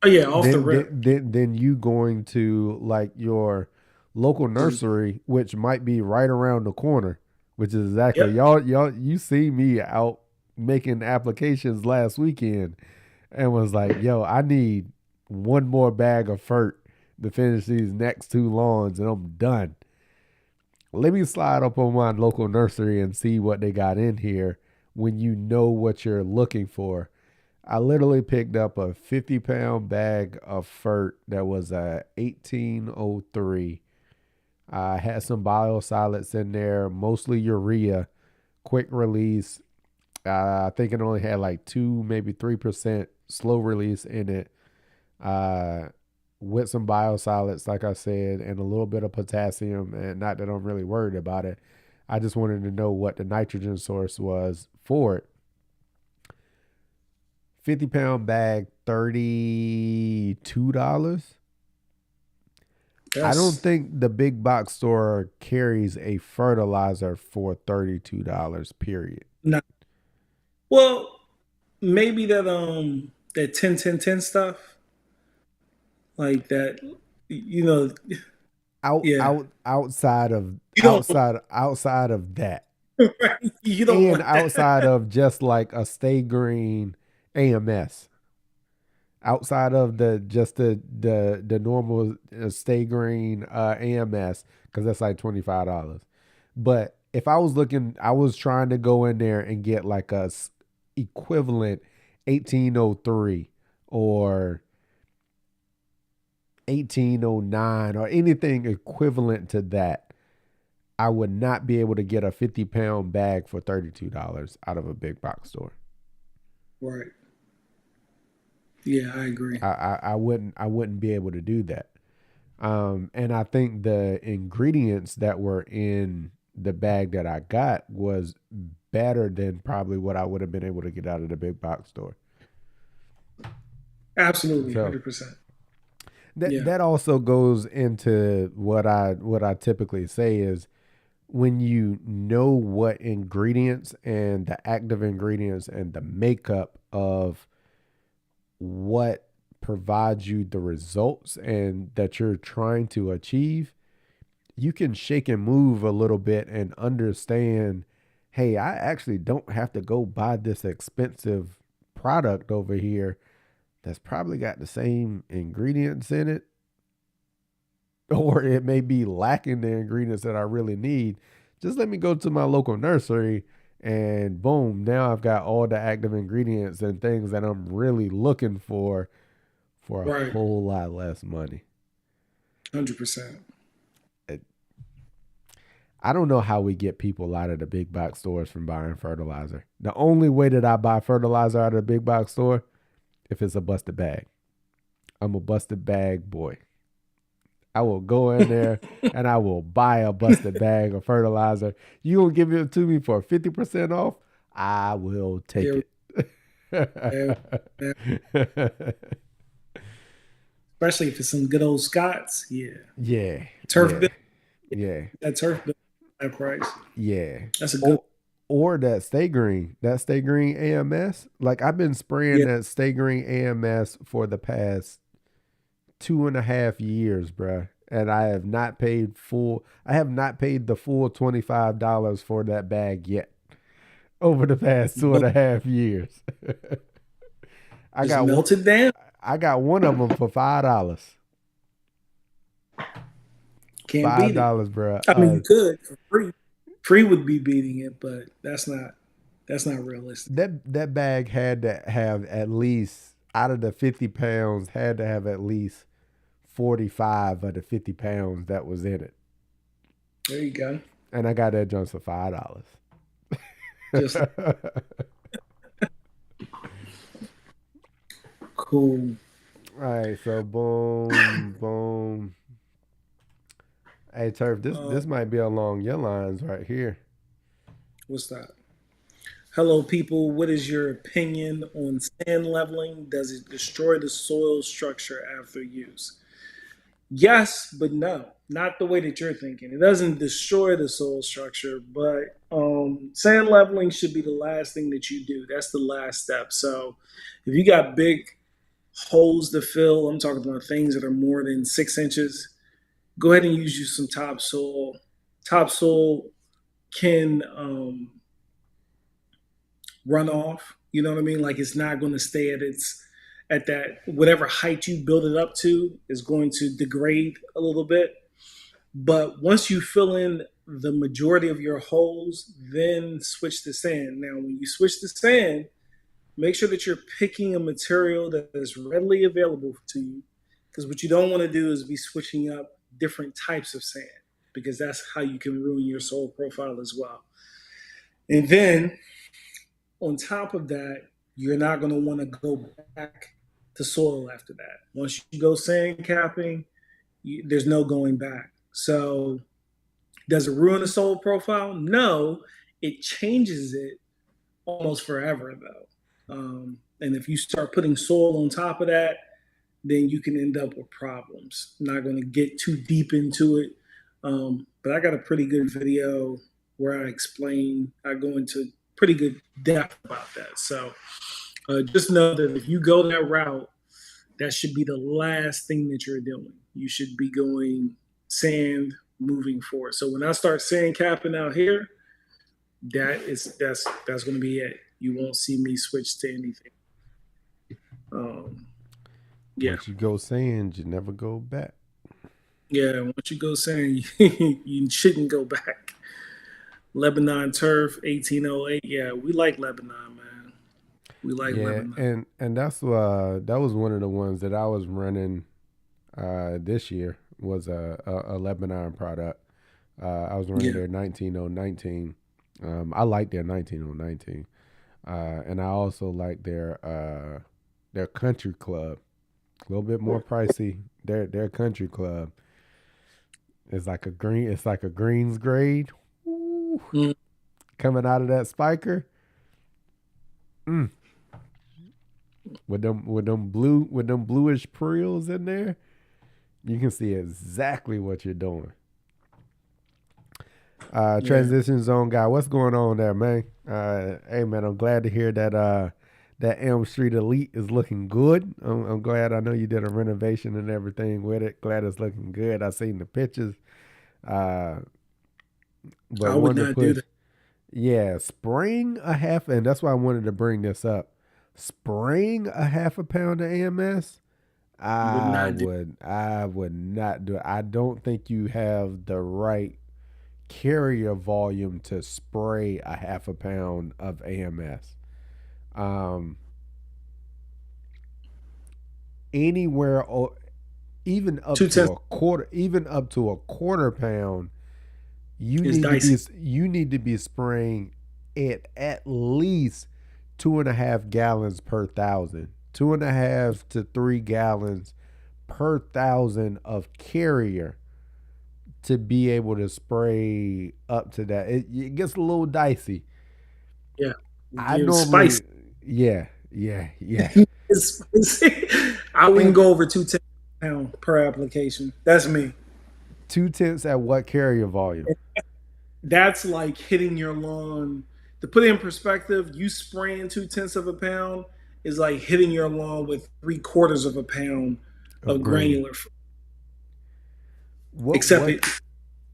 Oh yeah, off the than rip. than you going to like your local nursery, which might be right around the corner, which is exactly Yep. y'all you see me out making applications last weekend and was like, yo, I need one more bag of fert to finish these next two lawns and I'm done. Let me slide up on my local nursery and see what they got in here when you know what you're looking for. I literally picked up a 50-pound bag of fert that was a 1803. I had some biosolids in there, mostly urea, quick release. I think it only had like 2, maybe 3% slow release in it. Uh, with some biosolids, like I said, and a little bit of potassium. And not that I'm really worried about it. I just wanted to know what the nitrogen source was for it. 50-pound bag, $32. I don't That's think the big box store carries a fertilizer for $32, period. not well. Maybe that 10 10 10 stuff like that. You know, yeah. You don't Outside of that. you don't And want outside that. of just like a Stay Green AMS. Outside of the normal Stay Green AMS, because that's like $25. But if I was looking, I was trying to go in there and get like a equivalent 1803 or 1809 or anything equivalent to that. I would not be able to get a 50-pound bag for $32 out of a big box store. Right. Yeah, I agree. I wouldn't be able to do that. And I think the ingredients that were in the bag that I got was better than probably what I would have been able to get out of the big box store. Absolutely, So 100%. that Yeah. that also goes into what I typically say is when you know what ingredients and the active ingredients and the makeup of what provides you the results and that you're trying to achieve, you can shake and move a little bit and understand, hey, I actually don't have to go buy this expensive product over here that's probably got the same ingredients in it, or it may be lacking the ingredients that I really need. Just let me go to my local nursery and boom, now I've got all the active ingredients and things that I'm really looking for a Right. whole lot less money. 100%. It, I don't know how we get people out of the big box stores from buying fertilizer. The only way that I buy fertilizer out of the big box store, if it's a busted bag. I'm a busted bag boy. I will go in there and I will buy a busted bag of fertilizer. You gonna give it to me for 50% off? I will take Yeah, it. yeah, yeah. Especially if it's some good old Scots. Yeah. Yeah, Turf yeah, bill. yeah, That turf bill, that price. yeah. That's a good. Or that Stay Green AMS. Like I've been spraying Yeah. that Stay Green AMS for the past 2.5 years, bruh. and I have not paid full. I have not paid the full $25 for that bag yet. Over the past two and But a half years, I just got one. melt it down. I got one of them for $5. Can't Five beat it. dollars, bro. I mean, you could for free. Free would be beating it, but that's not realistic. That bag had to have at least out of the 50 pounds had to have at least 45 of the 50 pounds that was in it, There you go. and I got that junk for $5. Just cool. All right, so boom, boom. Hey, Turf, this might be along your lines right here. What's that? Hello, people. What is your opinion on sand leveling? Does it destroy the soil structure after use? Yes, but no. Not the way that you're thinking. It doesn't destroy the soil structure, but sand leveling should be the last thing that you do. That's the last step. So if you got big holes to fill, I'm talking about things that are more than 6 inches, go ahead and use you some topsoil. Topsoil can run off. You know what I mean? Like it's not going to stay at that whatever height you build it up to is going to degrade a little bit. But once you fill in the majority of your holes, then switch to sand. Now, when you switch to sand, make sure that you're picking a material that is readily available to you. Because what you don't want to do is be switching up different types of sand, because that's how you can ruin your soil profile as well. And then on top of that, you're not going to want to go back to soil after that. Once you go sand capping, there's no going back. So, does it ruin the soil profile? No, it changes it almost forever, though. And if you start putting soil on top of that, then you can end up with problems. I'm not going to get too deep into it, but I got a pretty good video where I go into pretty good depth about that. So just know that if you go that route, that should be the last thing that you're doing. You should be going sand moving forward. So when I start sand capping out here, that's going to be it. You won't see me switch to anything. Yeah. Once you go sand, you never go back. Yeah, once you go sand, you shouldn't go back. Lebanon turf, 1808. Yeah, we like Lebanon, man. We like Yeah, Lebanon. and that's that was one of the ones that I was running this year was a Lebanon product. I was running Yeah, their 19019. I like their 19019, and I also like their country club. A little bit more pricey. Their country club is like a green. It's like a greens grade. Ooh, mm, coming out of that spiker. Mm. With them bluish prills in there, you can see exactly what you're doing. yeah. Transition zone guy, what's going on there, man? Hey man, I'm glad to hear that Elm Street Elite is looking good. I'm glad. I know you did a renovation and everything with it. Glad it's looking good. I seen the pictures. Uh, but I would wanted to not do push, that. yeah, spraying a half, and that's why I wanted to bring this up. Spraying a half a pound of AMS, Would not do. I would not do it. I don't think you have the right carrier volume to spray a half a pound of AMS. Um, anywhere, even up Two to tenths a quarter, even up to a quarter pound, is dicey. you need to be spraying it at least 2.5 gallons per thousand. 2.5 to 3 gallons per thousand of carrier to be able to spray up to that. It gets a little dicey. Yeah, I give spice. normally, yeah, yeah, yeah. I wouldn't And go over 2 tenths per application. That's me. 2/10 at what carrier volume? That's like hitting your lawn. To put it in perspective, you spraying 2 tenths of a pound is like hitting your lawn with 3/4 of a pound Of of granular. granular. What except what it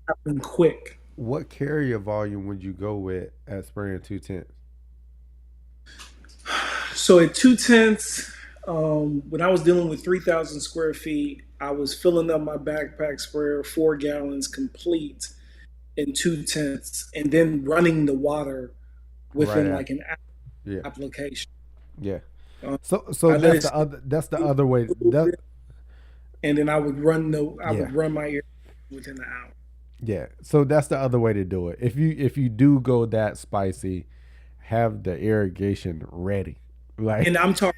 happened quick. what carrier volume would you go with at spraying 2/10? So at 2/10, when I was dealing with 3,000 square feet, I was filling up my backpack sprayer 4 gallons complete in 2/10, and then running the water Right within after. like an Yeah. application. Yeah. Um, So I let that's it the sit other that's the a other way. little That bit, and then I yeah. would run my ear within an hour. Yeah. So that's the other way to do it. If you do go that spicy, have the irrigation ready. Like And I'm talking,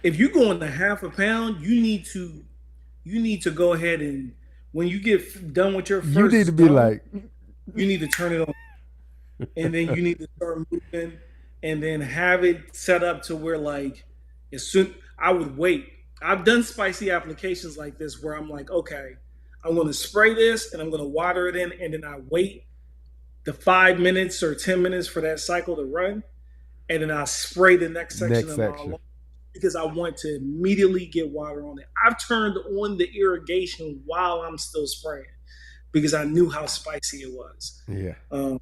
if you're going to half a pound, you need to go ahead and when you get done with your you need to first be dunk, like you need to turn it on, and then you need to start moving, and then have it set up to where like as soon I would wait. I've done spicy applications like this where I'm like, okay, I'm going to spray this and I'm going to water it in, and then I wait the 5 minutes or 10 minutes for that cycle to run, and then I spray the next section next of my section. lawn because I want to immediately get water on it. I've turned on the irrigation while I'm still spraying because I knew how spicy it was. Yeah. Um,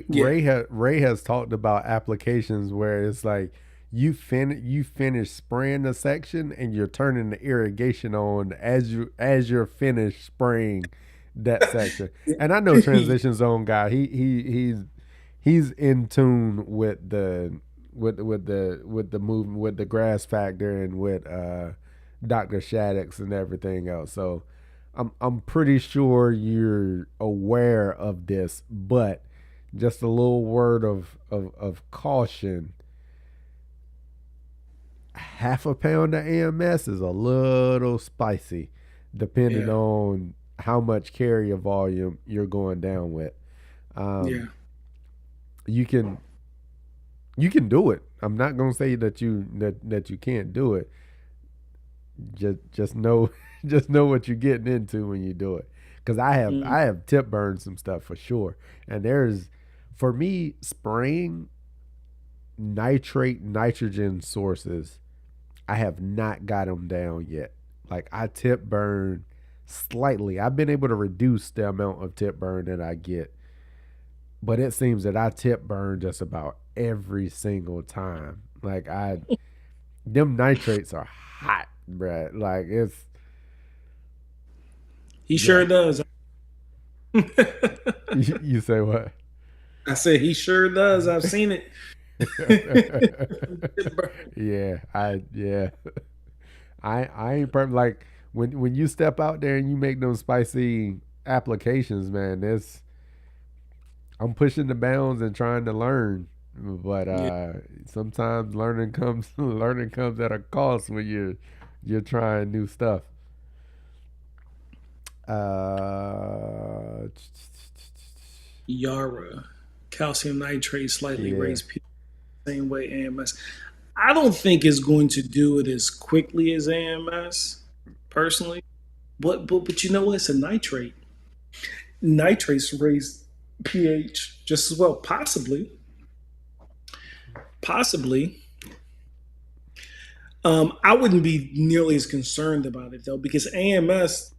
yeah, Ray has talked about applications where it's like you finish spraying the section and you're turning the irrigation on as you're finished spraying that section. And I know transition zone guy. He's in tune with the movement with the grass factor and with Dr. Shaddix and everything else. So I'm pretty sure you're aware of this, but just a little word of caution. Half a pound of AMS is a little spicy, depending yeah, on how much carrier volume you're going down with. yeah. Um, you can do it. I'm not gonna say that you can't do it. Just know just know what you're getting into when you do it. Because I have Mm, I have tip burned some stuff for sure, and there's for me spraying nitrate nitrogen sources. I have not got them down yet. Like I tip burn slightly. I've been able to reduce the amount of tip burn that I get, but it seems that I tip burn just about every single time. Like I them nitrates are hot, bruh. Like it's he yeah. sure does. You say what? I said he sure does. I've seen it. Yeah, I ain't like when you step out there and you make those spicy applications, man. It's I'm pushing the bounds and trying to learn, but Yeah, sometimes learning comes at a cost when you're trying new stuff. Uh, Yara, calcium nitrate, slightly yeah, raised pH, same way AMS. I don't think it's going to do it as quickly as AMS, personally. But you know what? It's a nitrate. Nitrates raise pH just as well. Possibly. I wouldn't be nearly as concerned about it though, because AMS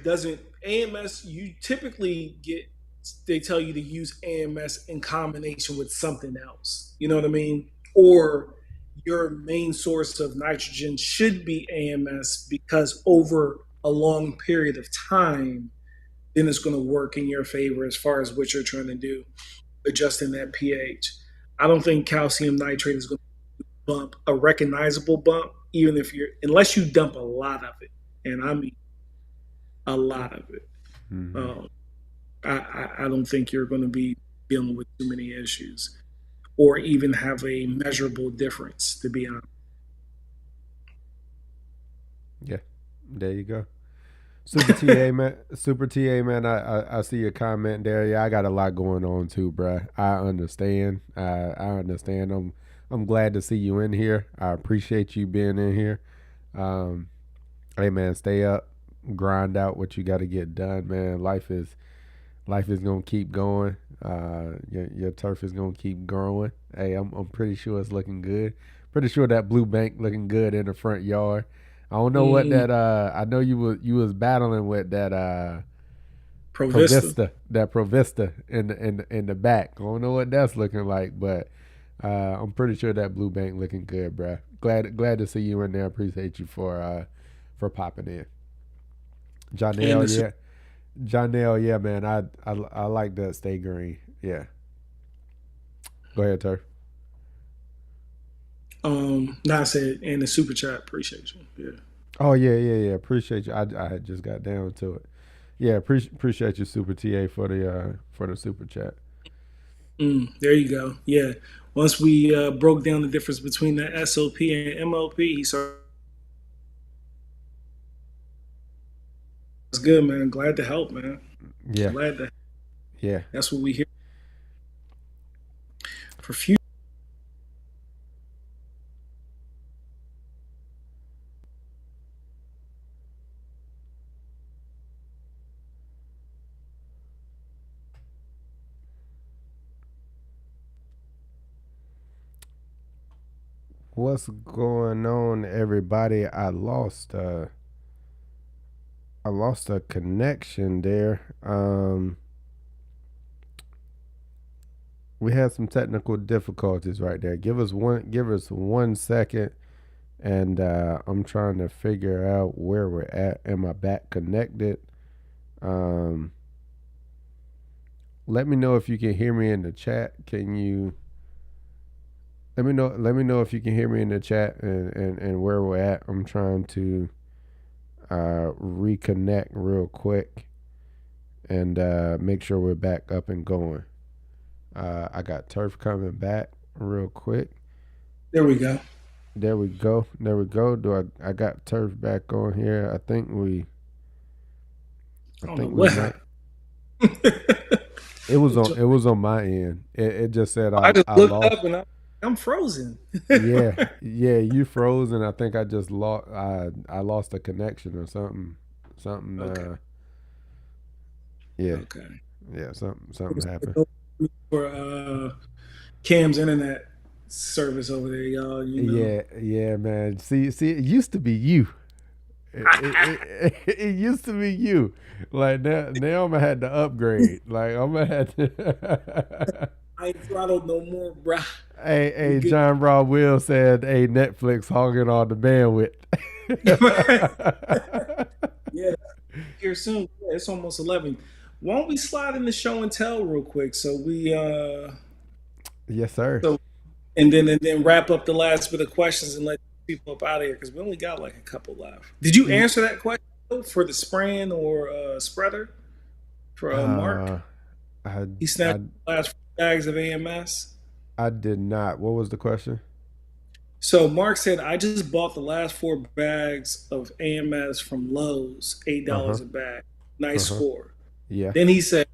doesn't. AMS, you typically get. They tell you to use AMS in combination with something else. You know what I mean? Or your main source of nitrogen should be AMS because over a long period of time, then it's going to work in your favor as far as what you're trying to do, adjusting that pH. I don't think calcium nitrate is going to bump a recognizable bump, even if you're unless you dump a lot of it, and I mean a lot of it. hmm Um, I don't think you're going to be dealing with too many issues, or even have a measurable difference. To be honest, yeah. There you go. Super TA man, Super TA man. I see your comment there. Yeah, I got a lot going on too, bruh. I understand. I understand. I'm glad to see you in here. I appreciate you being in here. Um, hey man, stay up, grind out what you got to get done, man. Life is gonna keep going. Your turf is gonna keep growing. Hey, I'm pretty sure it's looking good. Pretty sure that blue bank looking good in the front yard. I don't know what Mm, that. I know you was battling with that Provista. Provista in the back. I don't know what that's looking like, but I'm pretty sure that blue bank looking good, bruh. Glad to see you in there. Appreciate you for popping in. And Janelle, the yeah. Janelle, yeah, man. I like that stay green. Yeah. Go ahead, Turf. Not said and the super chat. Appreciate you. Yeah. Oh yeah. Appreciate you. I had just got down to it. Yeah, appreciate you, Super TA, for the super chat. There you go. Yeah. Once we broke down the difference between the SOP and MLP, he started. It's good, man. Glad to help, man. Yeah, Glad to. yeah. That's what we here for. Future. What's going on, everybody? I lost a connection there. We had some technical difficulties right there. Give us 1 second, and I'm trying to figure out where we're at. Am I back connected? Um, Let me know if you can hear me in the chat. Can you let me know? Let me know if you can hear me in the chat and where we're at. I'm trying to reconnect real quick and make sure we're back up and going. I got Turf coming back real quick. There we go. There we go. There we go. I got Turf back on here. I I don't know think we what might. happened. It was on my end. It just said I just I looked lost. up and I'm frozen. Yeah, you froze, and I think I just lost. I lost a connection or something. Something. Okay. Yeah, Okay. yeah. Something happened. For Cam's internet service over there, y'all. You know. Yeah, man. See. It used to be you. It used to be you. Like now I'm gonna have to upgrade. Like I'm gonna have to. I ain't throttled no more, bruh. We Hey, good. John Brown Will said, "Hey, Netflix hogging all the bandwidth." Yeah, here soon. Yeah, it's almost 11. Why don't we slide in the show and tell real quick? Yes, sir. So and then wrap up the last bit of questions and let people up out of here because we only got like a couple left. Did you E- answer that question for the spraying or spreader for Mark? Uh, I He snatched I the last 4 bags of AMS. I did not. What was the question? So Mark said, I just bought the last 4 bags of AMS from Lowe's, eight Uh huh. dollars a bag. Nice Uh huh. score. Yeah. Then he said,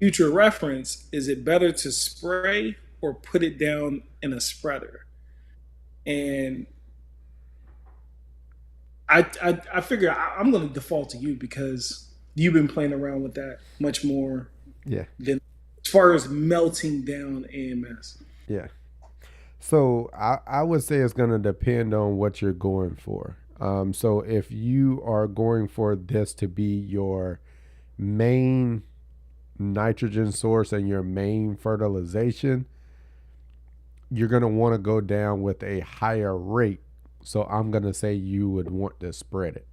future reference, is it better to spray or put it down in a spreader? And I figure I'm going to default to you because you've been playing around with that much more Yeah. than as far as melting down AMS. Yeah. So I would say it's gonna depend on what you're going for. So if you are going for this to be your main nitrogen source and your main fertilization, you're gonna want to go down with a higher rate. So I'm gonna say you would want to spread it.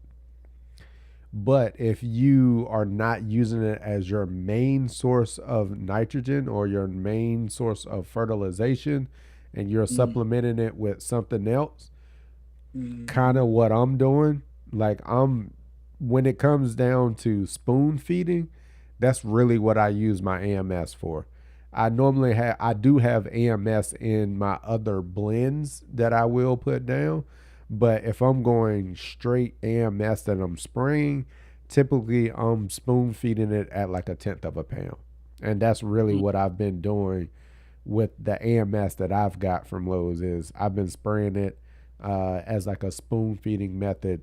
But if you are not using it as your main source of nitrogen or your main source of fertilization and you're Mm, supplementing it with something else, kind mm, of what I'm doing, like when it comes down to spoon feeding, that's really what I use my AMS for. I do have AMS in my other blends that I will put down, but if I'm going straight AMS that I'm spraying, typically I'm spoon feeding it at like a tenth of a pound. And that's really mm. what I've been doing with the AMS that I've got from Lowe's is I've been spraying it as like a spoon feeding method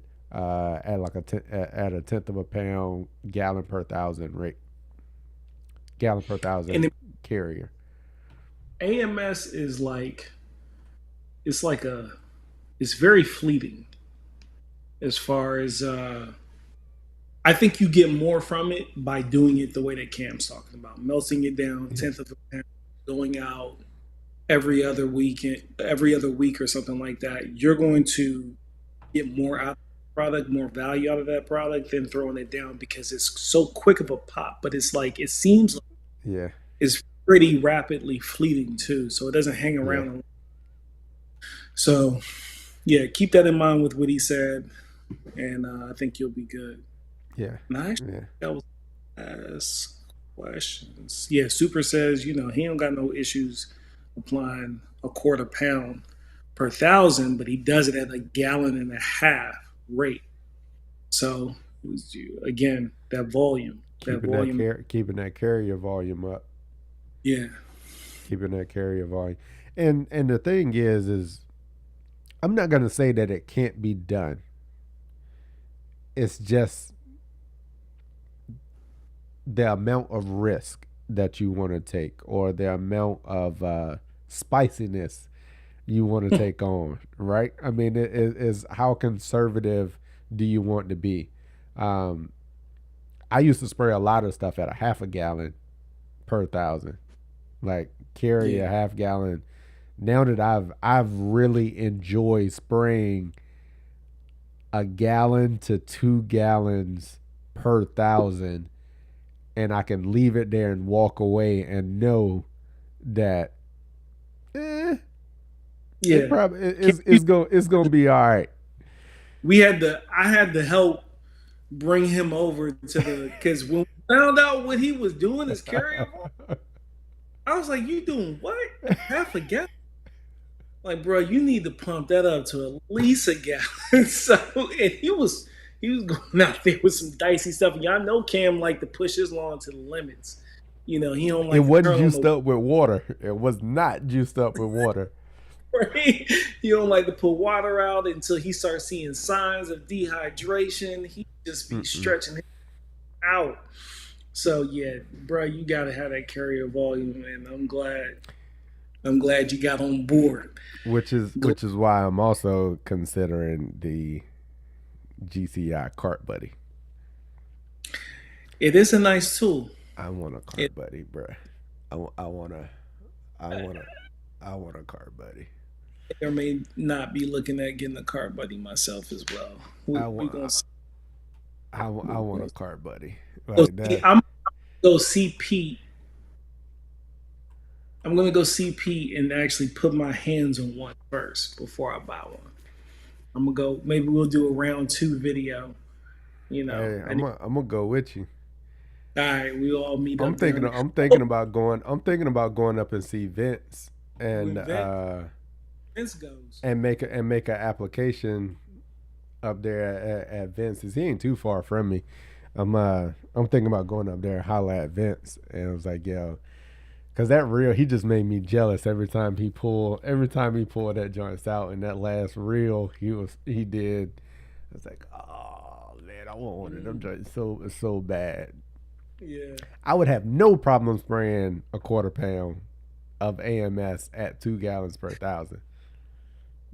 at like at a tenth of a pound gallon per thousand And carrier. AMS it's like it's very fleeting. as far as I think you get more from it by doing it the way that Cam's talking about, melting it down, Yeah, tenth of a pound, going out every other weekend, every other week or something like that. You're going to get more out of the product, more value out of that product than throwing it down because it's so quick of a pop. But it's like it seems like yeah, it's pretty rapidly fleeting too, so it doesn't hang yeah, around. So yeah, keep that in mind with what he said, and I think you'll be good. yeah, Nice. yeah. That was ask questions. Yeah, Super says he don't got no issues applying a quarter pound per thousand, but he does it at a gallon and a half rate. So again, that volume. Keeping that carrier volume up, Yeah, keeping that carrier volume, and the thing is I'm not gonna say that it can't be done. It's just the amount of risk that you want to take, or the amount of spiciness you want to take on, right? I mean, it is how conservative do you want to be? Um, I used to spray a lot of stuff at a half a gallon per thousand, like carry a yeah, half gallon. Now that I've really enjoyed spraying a gallon to 2 gallons per thousand, and I can leave it there and walk away and know that eh, it yeah. probably it's gonna be all right. I had to help bring him over to the because when we found out what he was doing as carryover, I was like, "You doing what? Half a gallon? Like, bro, you need to pump that up to at least a gallon." So, and he was going out there with some dicey stuff. And y'all know Cam like to push his lawn to the limits. He don't It like to wasn't turn on juiced the up with water. It was not juiced up with water. right. He don't like to put water out until he starts seeing signs of dehydration. He just be Mm-mm. stretching it out. So yeah, bro, you gotta have that carrier volume, and I'm glad you got on board. Which is why I'm also considering the GCI cart buddy. It is a nice tool. I want a It, cart buddy, bruh. I want to I want to I want a cart buddy. I may not be looking at getting a car buddy myself as well. I We want gonna see. I We want a gonna cart buddy go like see. that. I'm gonna go see Pete. I'm gonna go see Pete and actually put my hands on one first before I buy one. I'm gonna go. Maybe we'll do a round two video. Hey, And I'm gonna go with you. all right, we all meet up down there. I'm thinking about going up and see Vince When Vince goes, and make an application up there at Vince's. He ain't too far from me. I'm thinking about going up there and holler at Vince, and I was like, yo, cause that reel he just made me jealous every time he pulled that joints out, and that last reel he did. I was like, oh man, I want one of them mm, joints so bad. yeah, I would have no problem spraying a quarter pound of AMS at 2 gallons per thousand.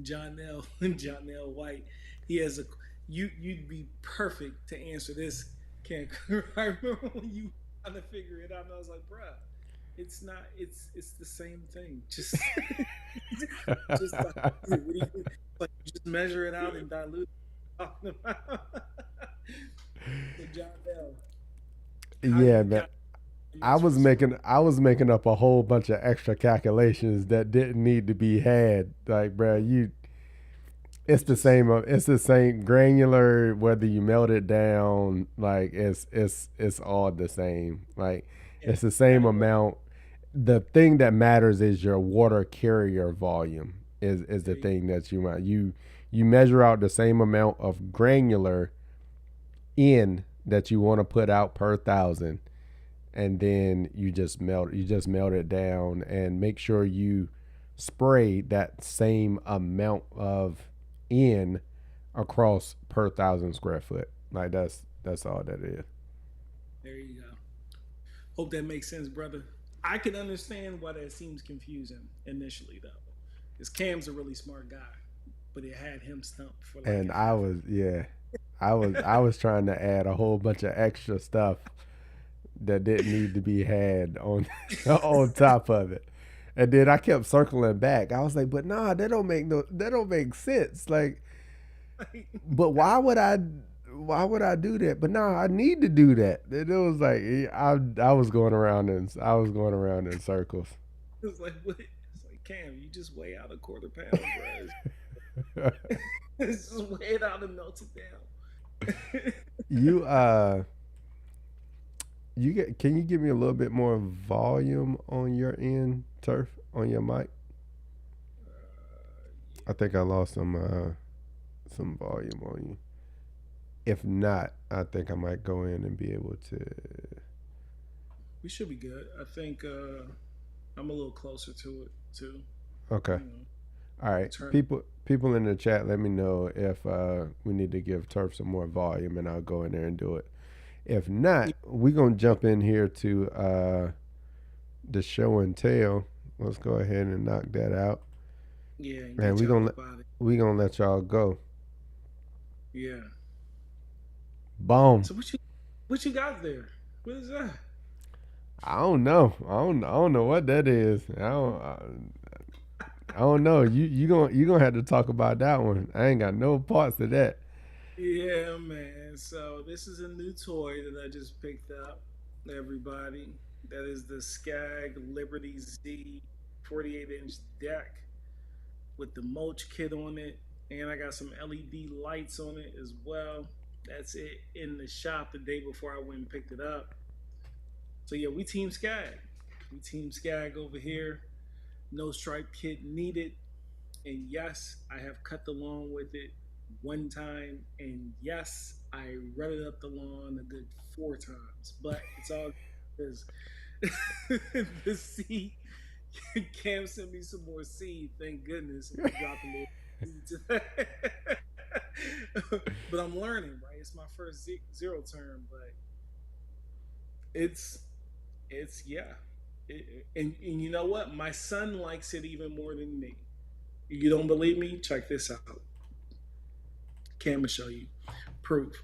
John L. White, he has a you'd be perfect to answer this. Can't I remember when you trying to figure it out, and I was like, bruh, it's not. It's the same thing. Just what do you do? Like you just measure it out and dilute. Talking about. So John L. How do Yeah, you man. count MS for spray? I was making up a whole bunch of extra calculations that didn't need to be had. Like, bro, You just it's the same granular whether you melt it down. Like, it's all the same. Like, yeah, it's the same add it up. amount. The thing that matters is your water carrier volume is the There you thing that you want. You measure out the same amount of granular in that you want to put out per thousand, and then you just melt it down and make sure you spray that same amount of in across per thousand square foot. Like that's all that is. there you go. Hope that makes sense, brother. I can understand why that seems confusing initially, though, because Cam's a really smart guy. but it had him stumped for like And a I half. was, yeah, I was trying to add a whole bunch of extra stuff that didn't need to be had on on top of it. And then I kept circling back. I was like, but nah, that don't make sense. Like, but why would I do that? But nah, I need to do that. And it was like I was going around in circles. It's like what? It's like Cam, you just weigh out a quarter pound, bro. It's just weigh it out and melt it down. you you get can you give me a little bit more volume on your end, Turf, on your mic? I think I lost some volume on you. If not, I think I might go in and be able to. We should be good. I think I'm a little closer to it too. Okay. You know, All right. turn. People in the chat, let me know if we need to give Turf some more volume, and I'll go in there and do it. If not, we're gonna jump in here to the show and tell. Let's go ahead and knock that out, Yeah, and and get y'all up out of it. we gonna let y'all go. Yeah. Boom. So what you got there? What is that? I don't know. I don't know what that is. I don't know. You gonna have to talk about that one. I ain't got no parts of that. Yeah, man. So this is a new toy that I just picked up. Everybody, that is the Skag Liberty Z 48-inch deck with the mulch kit on it, and I got some LED lights on it as well. That's it in the shop the day before I went and picked it up. So yeah, we team Skag. We team Skag over here. No stripe kit needed. And yes, I have cut the lawn with it one time. And yes, I rutted up the lawn a good 4 times. But it's all because the seed. Cam sent me some more seed. Thank goodness. And he dropped a little seed today. But I'm learning, right? It's my first zero term, but it's yeah. And you know what? My son likes it even more than me. You don't believe me? Check this out. Cam will show you proof.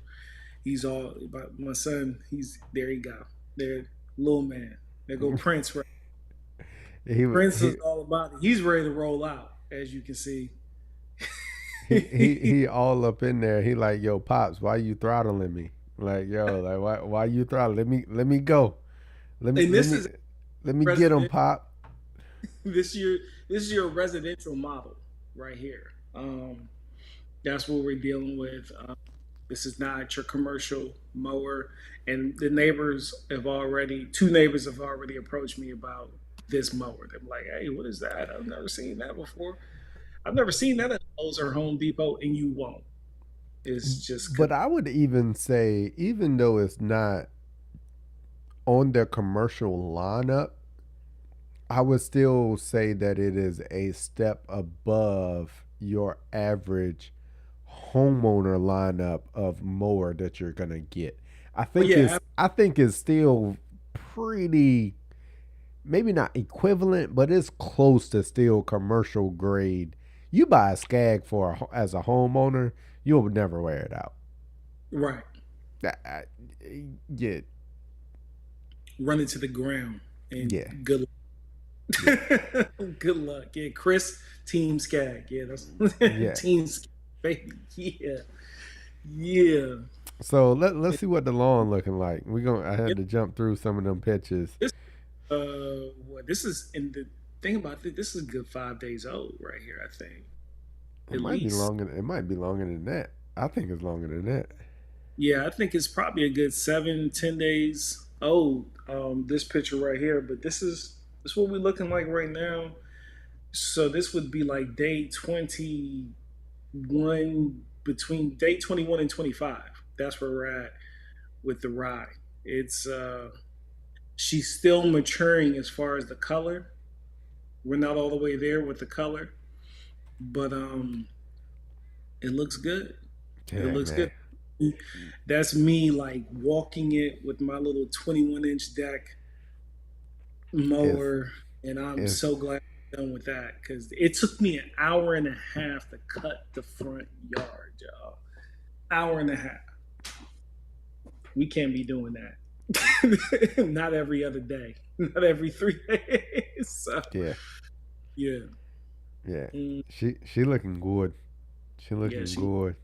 He's all about my son. He's there. You go. There, little man. There go Prince. Right? he Prince he is all about it. He's ready to roll out, as you can see. he all up in there. He like, yo, pops, why you throttling me? Like, yo, like why you throttling? Let me go. Let me And let this me is let me get him, resident. pop. This year, this is your residential model right here. That's what we're dealing with. This is not your commercial mower. And the neighbors have already, two neighbors have already approached me about this mower. They're like, hey, what is that? I've never seen that before. I've never seen that at Lowe's or Home Depot, and you won't. It's just But I would even say, even though it's not on their commercial lineup, I would still say that it is a step above your average homeowner lineup of mower that you're gonna get. I well, think yeah, it's still pretty, maybe not equivalent, but it's close to still commercial grade. You buy a Skag as a homeowner, you'll never wear it out. right. I- Yeah, Run it to the ground and yeah, good yeah, luck. Good luck. Yeah, Chris, Team Skag. Yeah, that's yeah. Team Skag, baby. Yeah, yeah. So let's see what the lawn looking like. I had to jump through some of them pictures. This what this is in the thing about it, this is a good 5 days old right here, I think. It At might be least. longer. It might be longer than that. I think it's longer than that. Yeah, I think it's probably a good 7, 10 days old. This picture right here, but this is what we're looking like right now. So this would be like day 21, between day 21 and 25. That's where we're at with the rye. It's she's still maturing as far as the color. We're not all the way there with the color, but it looks good. It Yeah, looks good. man. That's me like walking it with my little 21-inch deck It's mower, and I'm it's so glad. done with that because it took me an hour and a half to cut the front yard, y'all. Hour and a half. We can't be doing that. Not every other day. Not every 3 days. So Yeah, yeah. yeah. Mm, She looking good. She yeah, looking she good.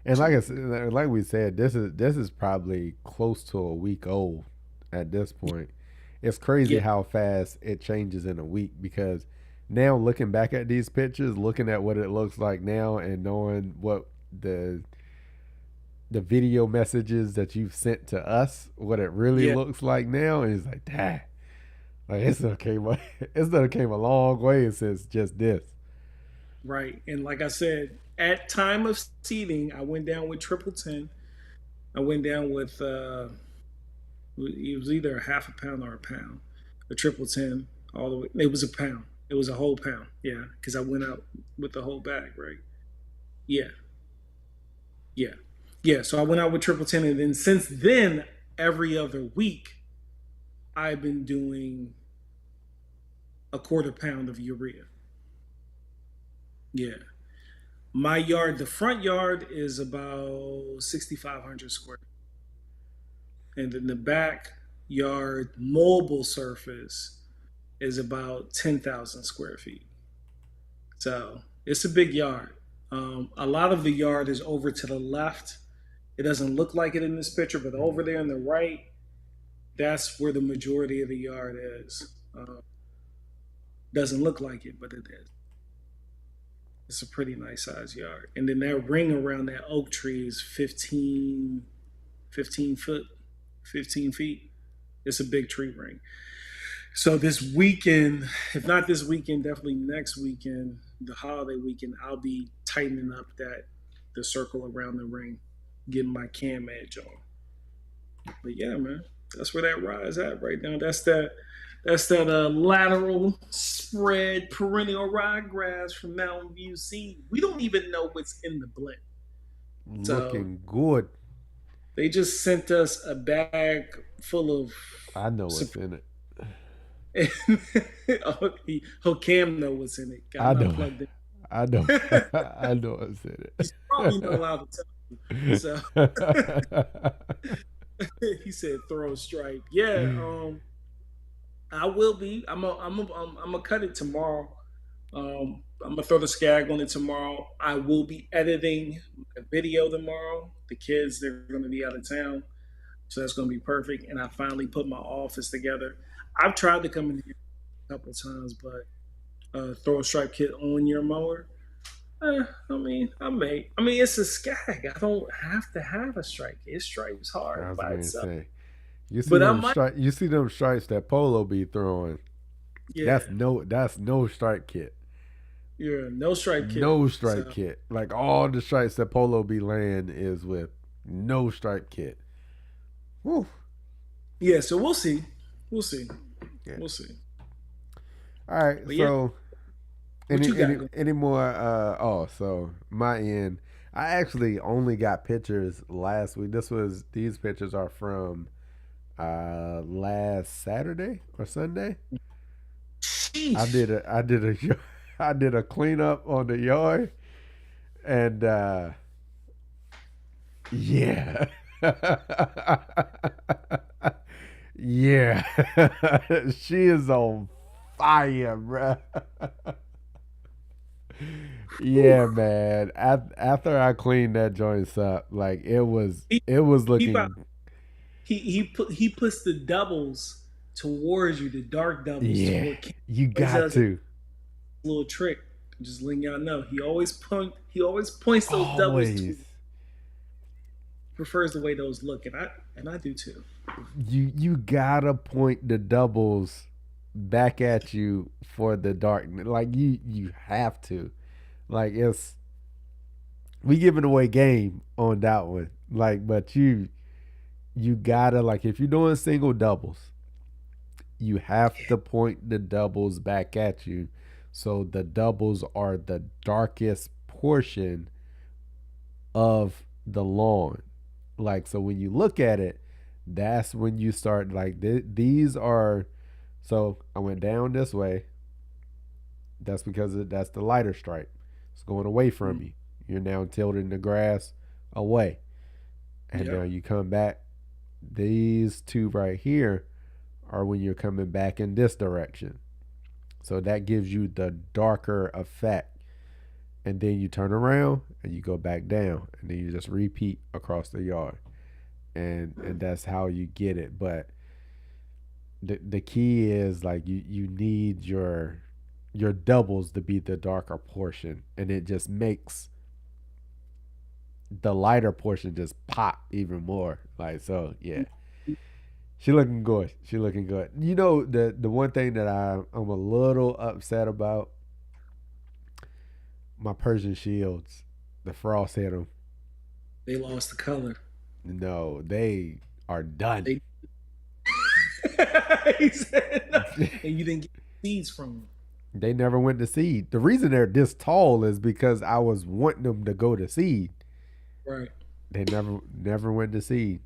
And she like I looking said, like we said, this is probably close to a week old at this point. It's crazy yeah, how fast it changes in a week because now looking back at these pictures, looking at what it looks like now, and knowing what the the video messages that you've sent to us, what it really yeah, looks like now, is like, dang, like it's done came a long way since just this. right. And like I said, at time of seeding, I went down with triple ten. I went down with it was either a half a pound or a pound. A triple ten all the way. It was a pound. It was a whole pound. Yeah, because I went out with the whole bag, right? Yeah, yeah, yeah. So I went out with triple ten, and then since then, every other week, I've been doing a quarter pound of urea. Yeah, my yard, the front yard is about 6,500 square, and then the back yard mobile surface is about 10,000 square feet. So it's a big yard. A lot of the yard is over to the left. It doesn't look like it in this picture, but over there on the right, that's where the majority of the yard is. Doesn't look like it, but it is. It's a pretty nice size yard. And then that ring around that oak tree is 15 foot, 15 feet. It's a big tree ring. So this weekend, if not this weekend, definitely next weekend, the holiday weekend, I'll be tightening up the circle around the ring, getting my cam edge on. But yeah, man, that's where that rye is at right now. That's that lateral spread perennial ryegrass from Mountain View Seed. We don't even know what's in the blend. So Looking good. they just sent us a bag full of I know what's in it. oh, Cam know what's in it. I'm I not know. plugged in. I know. I know what's in He's probably not allowed to tell you. So it. he said throw a stripe. Yeah, I will be. I'm gonna cut it tomorrow. I'm gonna throw the skag on it tomorrow. I will be editing a video tomorrow. The kids they're gonna be out of town, so that's gonna be perfect. And I finally put my office together. I've tried to come in here a couple of times, but throw a stripe kit on your mower. I mean, I may. I mean, it's a skag. I don't have to have a stripe. It stripes I hard was by gonna itself. say, you see But I them might. stripes. You see them stripes that Polo be throwing. Yeah, That's no stripe kit. yeah, no stripe kit. No stripe So kit. Like all the stripes that Polo be laying is with no stripe kit. Woo. yeah, so we'll see. We'll see. Yeah. We'll see. All right. But yeah, So what you got going? any more? So my end. I actually only got pictures last week. These pictures are from last Saturday or Sunday. I Sheesh. did a I did a I did a cleanup on the yard and yeah. Yeah. She is on fire, bruh. Whew. Yeah, man. After I cleaned that joints up, like He, it was he, about- looking. he puts the doubles towards you, the dark doubles Yeah, toward King. you Always got does a to little trick. Just letting y'all know. He always points those doubles to always. prefers the way those look, and I do too. You gotta point the doubles back at you for the dark. Like you have to. Like it's we giving away game on that one. Like, but you gotta like if you're doing single doubles, you have to point the doubles back at you. So the doubles are the darkest portion of the lawn. Like so when you look at it, that's when you start like these are. So I went down this way, That's because that's the lighter stripe. It's going away from Mm. you. You're now tilting the grass away. And now Yep. you come back. These two right here are when you're coming back in this direction. So that gives you the darker effect. And then you turn around and you go back down. And then you just repeat across the yard. And that's how you get it. But the key is like you need your doubles to be the darker portion. And it just makes the lighter portion just pop even more. Like so, yeah. She looking good. She looking good. You know the one thing that I'm a little upset about my Persian shields. The frost hit them. They lost the color. No, they are done. They he said, no. And you didn't get seeds from them. They never went to seed. The reason they're this tall is because I was wanting them to go to seed. Right. They never went to seed.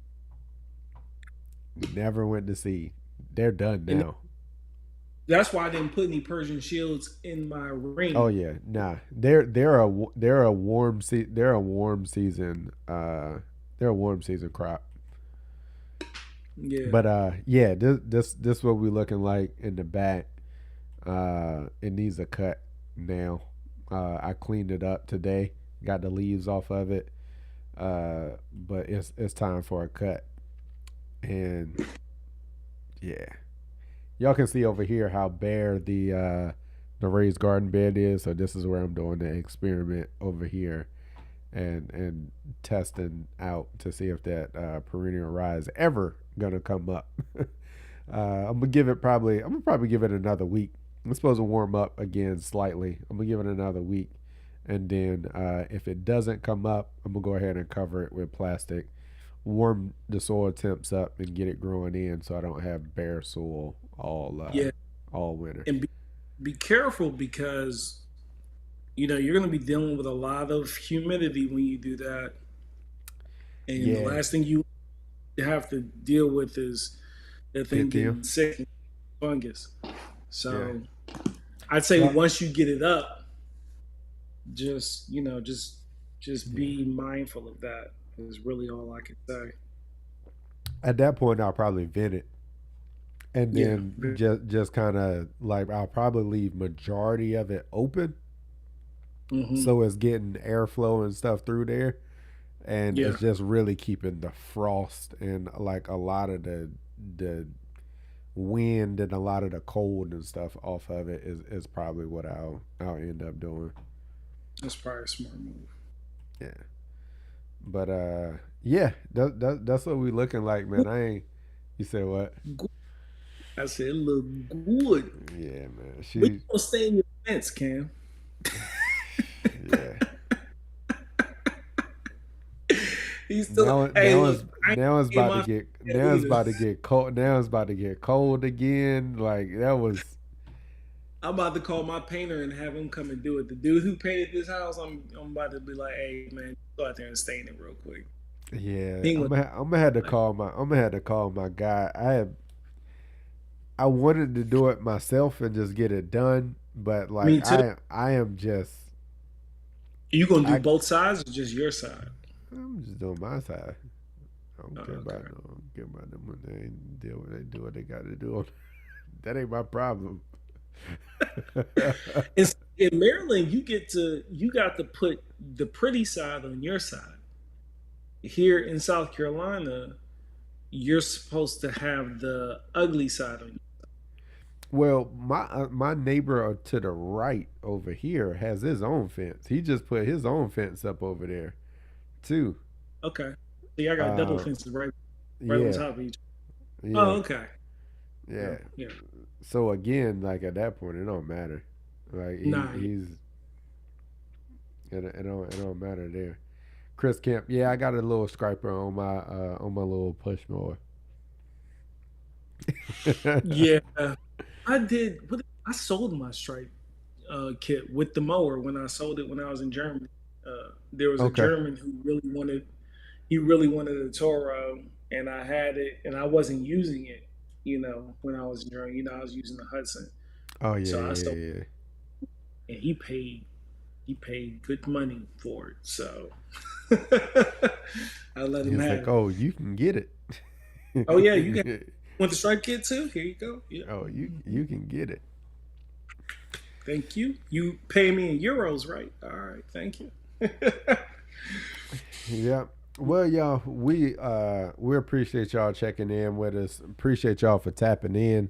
Never went to seed. They're done And now. that's why I didn't put any Persian shields in my Oh ring. yeah, nah. They're a they're a warm season they're a warm season crop. Yeah. But yeah, this what we looking like in the back. It needs a cut now. I cleaned it up today. Got the leaves off of it. But it's time for a cut. And yeah, y'all can see over here how bare the raised garden bed is. So this is where I'm doing the experiment over here, and testing out to see if that perennial rye is ever gonna come up. I'm gonna probably give it another week. I'm supposed to warm up again slightly. I'm gonna give it another week, and then if it doesn't come up, I'm gonna go ahead and cover it with plastic, warm the soil temps up, and get it growing in, so I don't have bare soil Yeah. all winter. And be careful because you're going to be dealing with a lot of humidity when you do that, and the Yeah, last thing you have to deal with is that thing Pythium. getting sick and fungus. Yeah. So I'd say Well, once you get it up, just just yeah. be mindful of that. Is really all I can say. At that point, I'll probably vent it, and Yeah. then just kind of like I'll probably leave majority of it open, Hmm. so it's getting airflow and stuff through there, and Yeah. it's just really keeping the frost and like a lot of the wind and a lot of the cold and stuff off of it is probably what I'll end up doing. That's probably a smart move. Yeah, but yeah, that's what we looking like, man. I ain't. You said what? Good. I said, look good. Yeah, man. But you She. gonna stay in your fence, Cam. Yeah. He's still. Hey, look, I ain't in my fence Now it's either. about to get cold. Now it's about to get cold again. Like that was. I'm about to call my painter and have him come and do it. The dude who painted this house, I'm about to be like, hey man, go out there and stain it real quick. Yeah, He ain't I'm gonna have to like, call my guy. I wanted to do it myself and just get it done, but like me too. I am just You gonna do I both sides or just your side? I'm just doing my side. I don't care about Okay. no. I don't care about them when they deal what they do what they got to do. That ain't my problem. In Maryland, you got to put the pretty side on your side. Here in South Carolina, you're supposed to have the ugly side on you. Well, my neighbor to the right over here has his own fence. He just put his own fence up over there too. Okay. So y'all got double Uh, fences right on yeah, top of each. Oh, yeah, okay. Yeah, yeah. yeah. So again, like at that point, it don't matter. Like Nah, it don't matter there. Chris Kemp, yeah, I got a little scraper on my little push mower. yeah. I did. I sold my stripe kit with the mower when I sold it when I was in Germany. There was a Okay. German who really wanted a Toro, and I had it, and I wasn't using it. When I was in Germany, I was using the Hudson. Oh yeah, So I yeah, sold yeah. and he paid good money for it. So I let him It's have like, it. oh, you can get it. Oh yeah, you got want the stripe kit too? Here you go. Yeah. Oh, you Mhm. can get it. Thank you. You pay me in euros, right? All right. Thank you. Yeah. Well, y'all, we appreciate y'all checking in with us. Appreciate y'all for tapping in.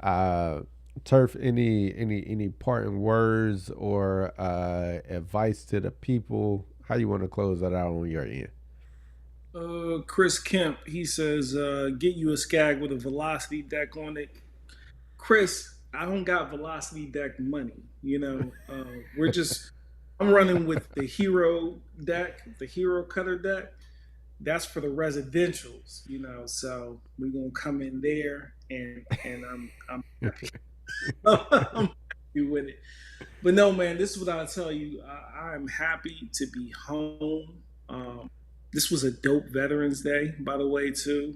Uh, Turf, any parting words or advice to the people? How you want to close that out on your end? Chris Kemp, he says, get you a skag with a velocity deck on it. Chris, I don't got velocity deck money. I'm running with the hero deck, the hero cutter deck. That's for the residentials, So we're gonna come in there, and I'm happy. I'm happy with it. But no, man, this is what I tell you. I'm happy to be home. This was a dope Veterans Day, by the way, too.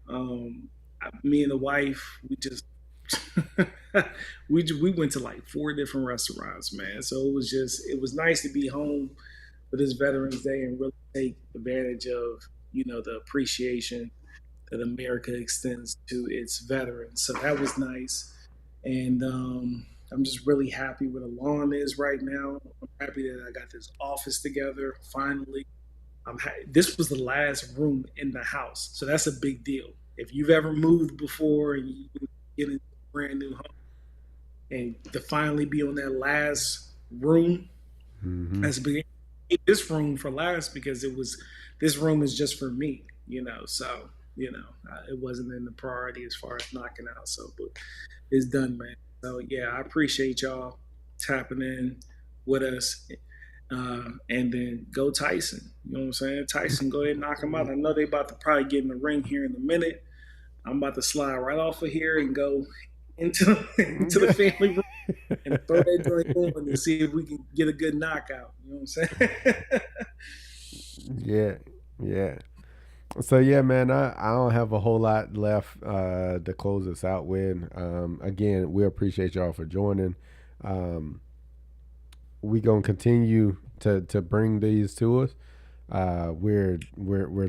Um, Me and the wife, we just we went to like four different restaurants, man. So it was nice to be home for this Veterans Day and really take advantage of the appreciation that America extends to its veterans. So that was nice, and I'm just really happy where the lawn is right now. I'm happy that I got this office together finally. This was the last room in the house, so that's a big deal. If you've ever moved before and you get into a brand new home, and to finally be on that last room, Mm-hmm. that's a big. This room for last because this room is just for me, So it wasn't in the priority as far as knocking out. So, but it's done, man. So yeah, I appreciate y'all tapping in with us. And then go Tyson. You know what I'm saying? Tyson, go ahead and knock him out. I know they about to probably get in the ring here in a minute. I'm about to slide right off of here and go into into the family room and throw that joint on and see if we can get a good knockout. You know what I'm saying? Yeah, yeah. So yeah, man, I don't have a whole lot left to close this out with. Again, we appreciate y'all for joining. Um, we gonna continue to bring these to us. We're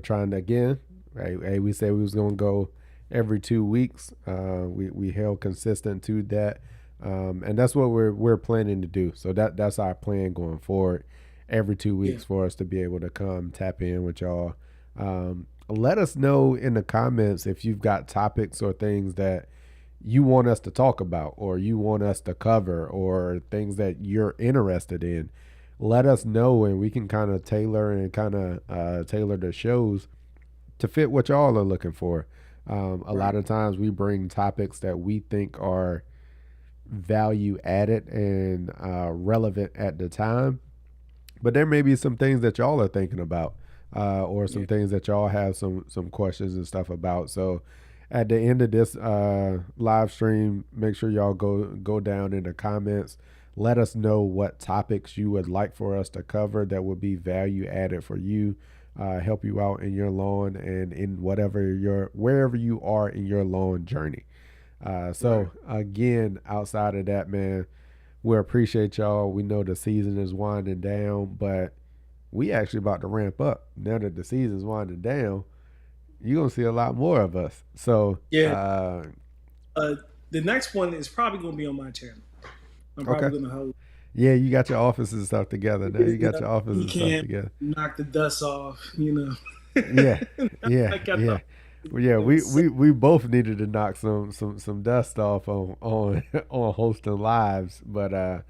trying to again. Right, hey, we said we was gonna go every 2 weeks. We held consistent to that, and that's what we're planning to do. So that's our plan going forward. Every two Yeah, weeks for us to be able to come tap in with y'all. Let us know in the comments if you've got topics or things that you want us to talk about or you want us to cover or things that you're interested in. Let us know and we can kind of tailor and kind of tailor the shows to fit what y'all are looking for. A lot right. of times we bring topics that we think are value added and relevant at the time, but there may be some things that y'all are thinking about, or Yeah, some things that y'all have some questions and stuff about. So at the end of this live stream, make sure y'all go down in the comments. Let us know what topics you would like for us to cover that would be value added for you, help you out in your lawn and in wherever you are in your lawn journey. right. So again, outside of that, man, we appreciate y'all. We know the season is winding down, but we actually about to ramp up. Now that the season's winding down, you're gonna see a lot more of us. So, Yeah. Uh, the next one is probably going to be on my channel. I'm okay. probably going to hold. Yeah, you got your offices and stuff together now. You got Yeah, your offices he and stuff can't together. knock the dust off. Yeah, yeah, I got yeah. the Well, yeah, doing so. we both needed to knock some dust off on on hosting lives, but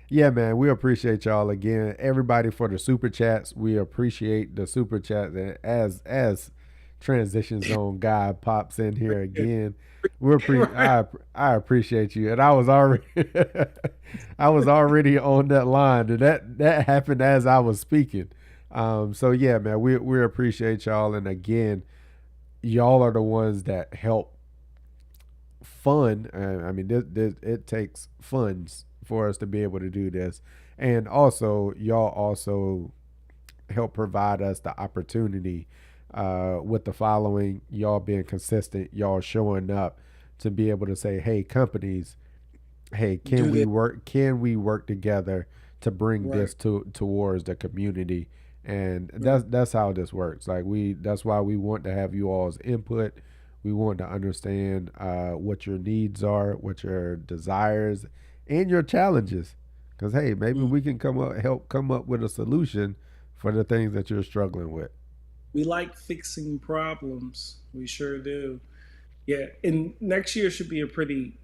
yeah, man, we appreciate y'all again. Everybody for the super chats. We appreciate the super chat that as transition zone guy pops in here again. Right. I appreciate you. And I was already I was already on that line. And that happened as I was speaking. So yeah, man, we appreciate y'all, and again, y'all are the ones that help fun. I mean, it takes funds for us to be able to do this, and also y'all also help provide us the opportunity with the following. Y'all being consistent, y'all showing up to be able to say, "Hey, companies, hey, can do we this work? Can we work together to bring right. this to towards the community? And Right. that's how this works. Like that's why we want to have you all's input. We want to understand what your needs are, what your desires, and your challenges. Because hey, maybe Mm. we can help come up with a solution for the things that you're struggling with. We like fixing problems. We sure do. Yeah, and next year should be a pretty.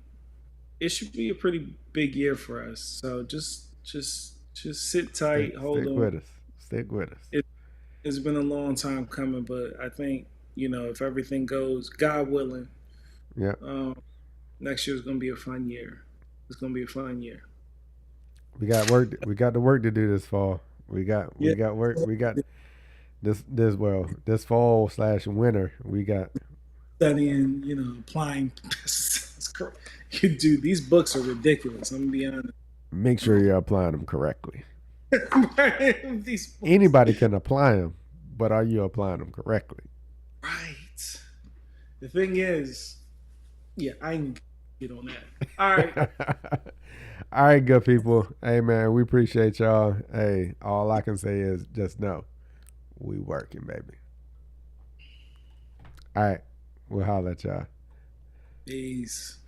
It should be a pretty big year for us. So just sit tight, hold Stick on. with us. Stick with us. It, it's been a long time coming, but I think if everything goes, God willing, Yeah, um, next year is going to be a fun year. It's going to be a fun year. we got work. We got the work to do this fall. Yeah, We got work. We got this fall slash winter. We got studying, applying pesticides. Dude, these books are ridiculous. I'm gonna be honest. make sure you're applying them correctly. These books, Anybody can apply them, but are you applying them correctly? right? The thing is, yeah, I can get on that. All right, All right, good people. Hey man, we appreciate y'all. Hey, all I can say is just know we working, baby. All right, we'll holler at y'all. peace.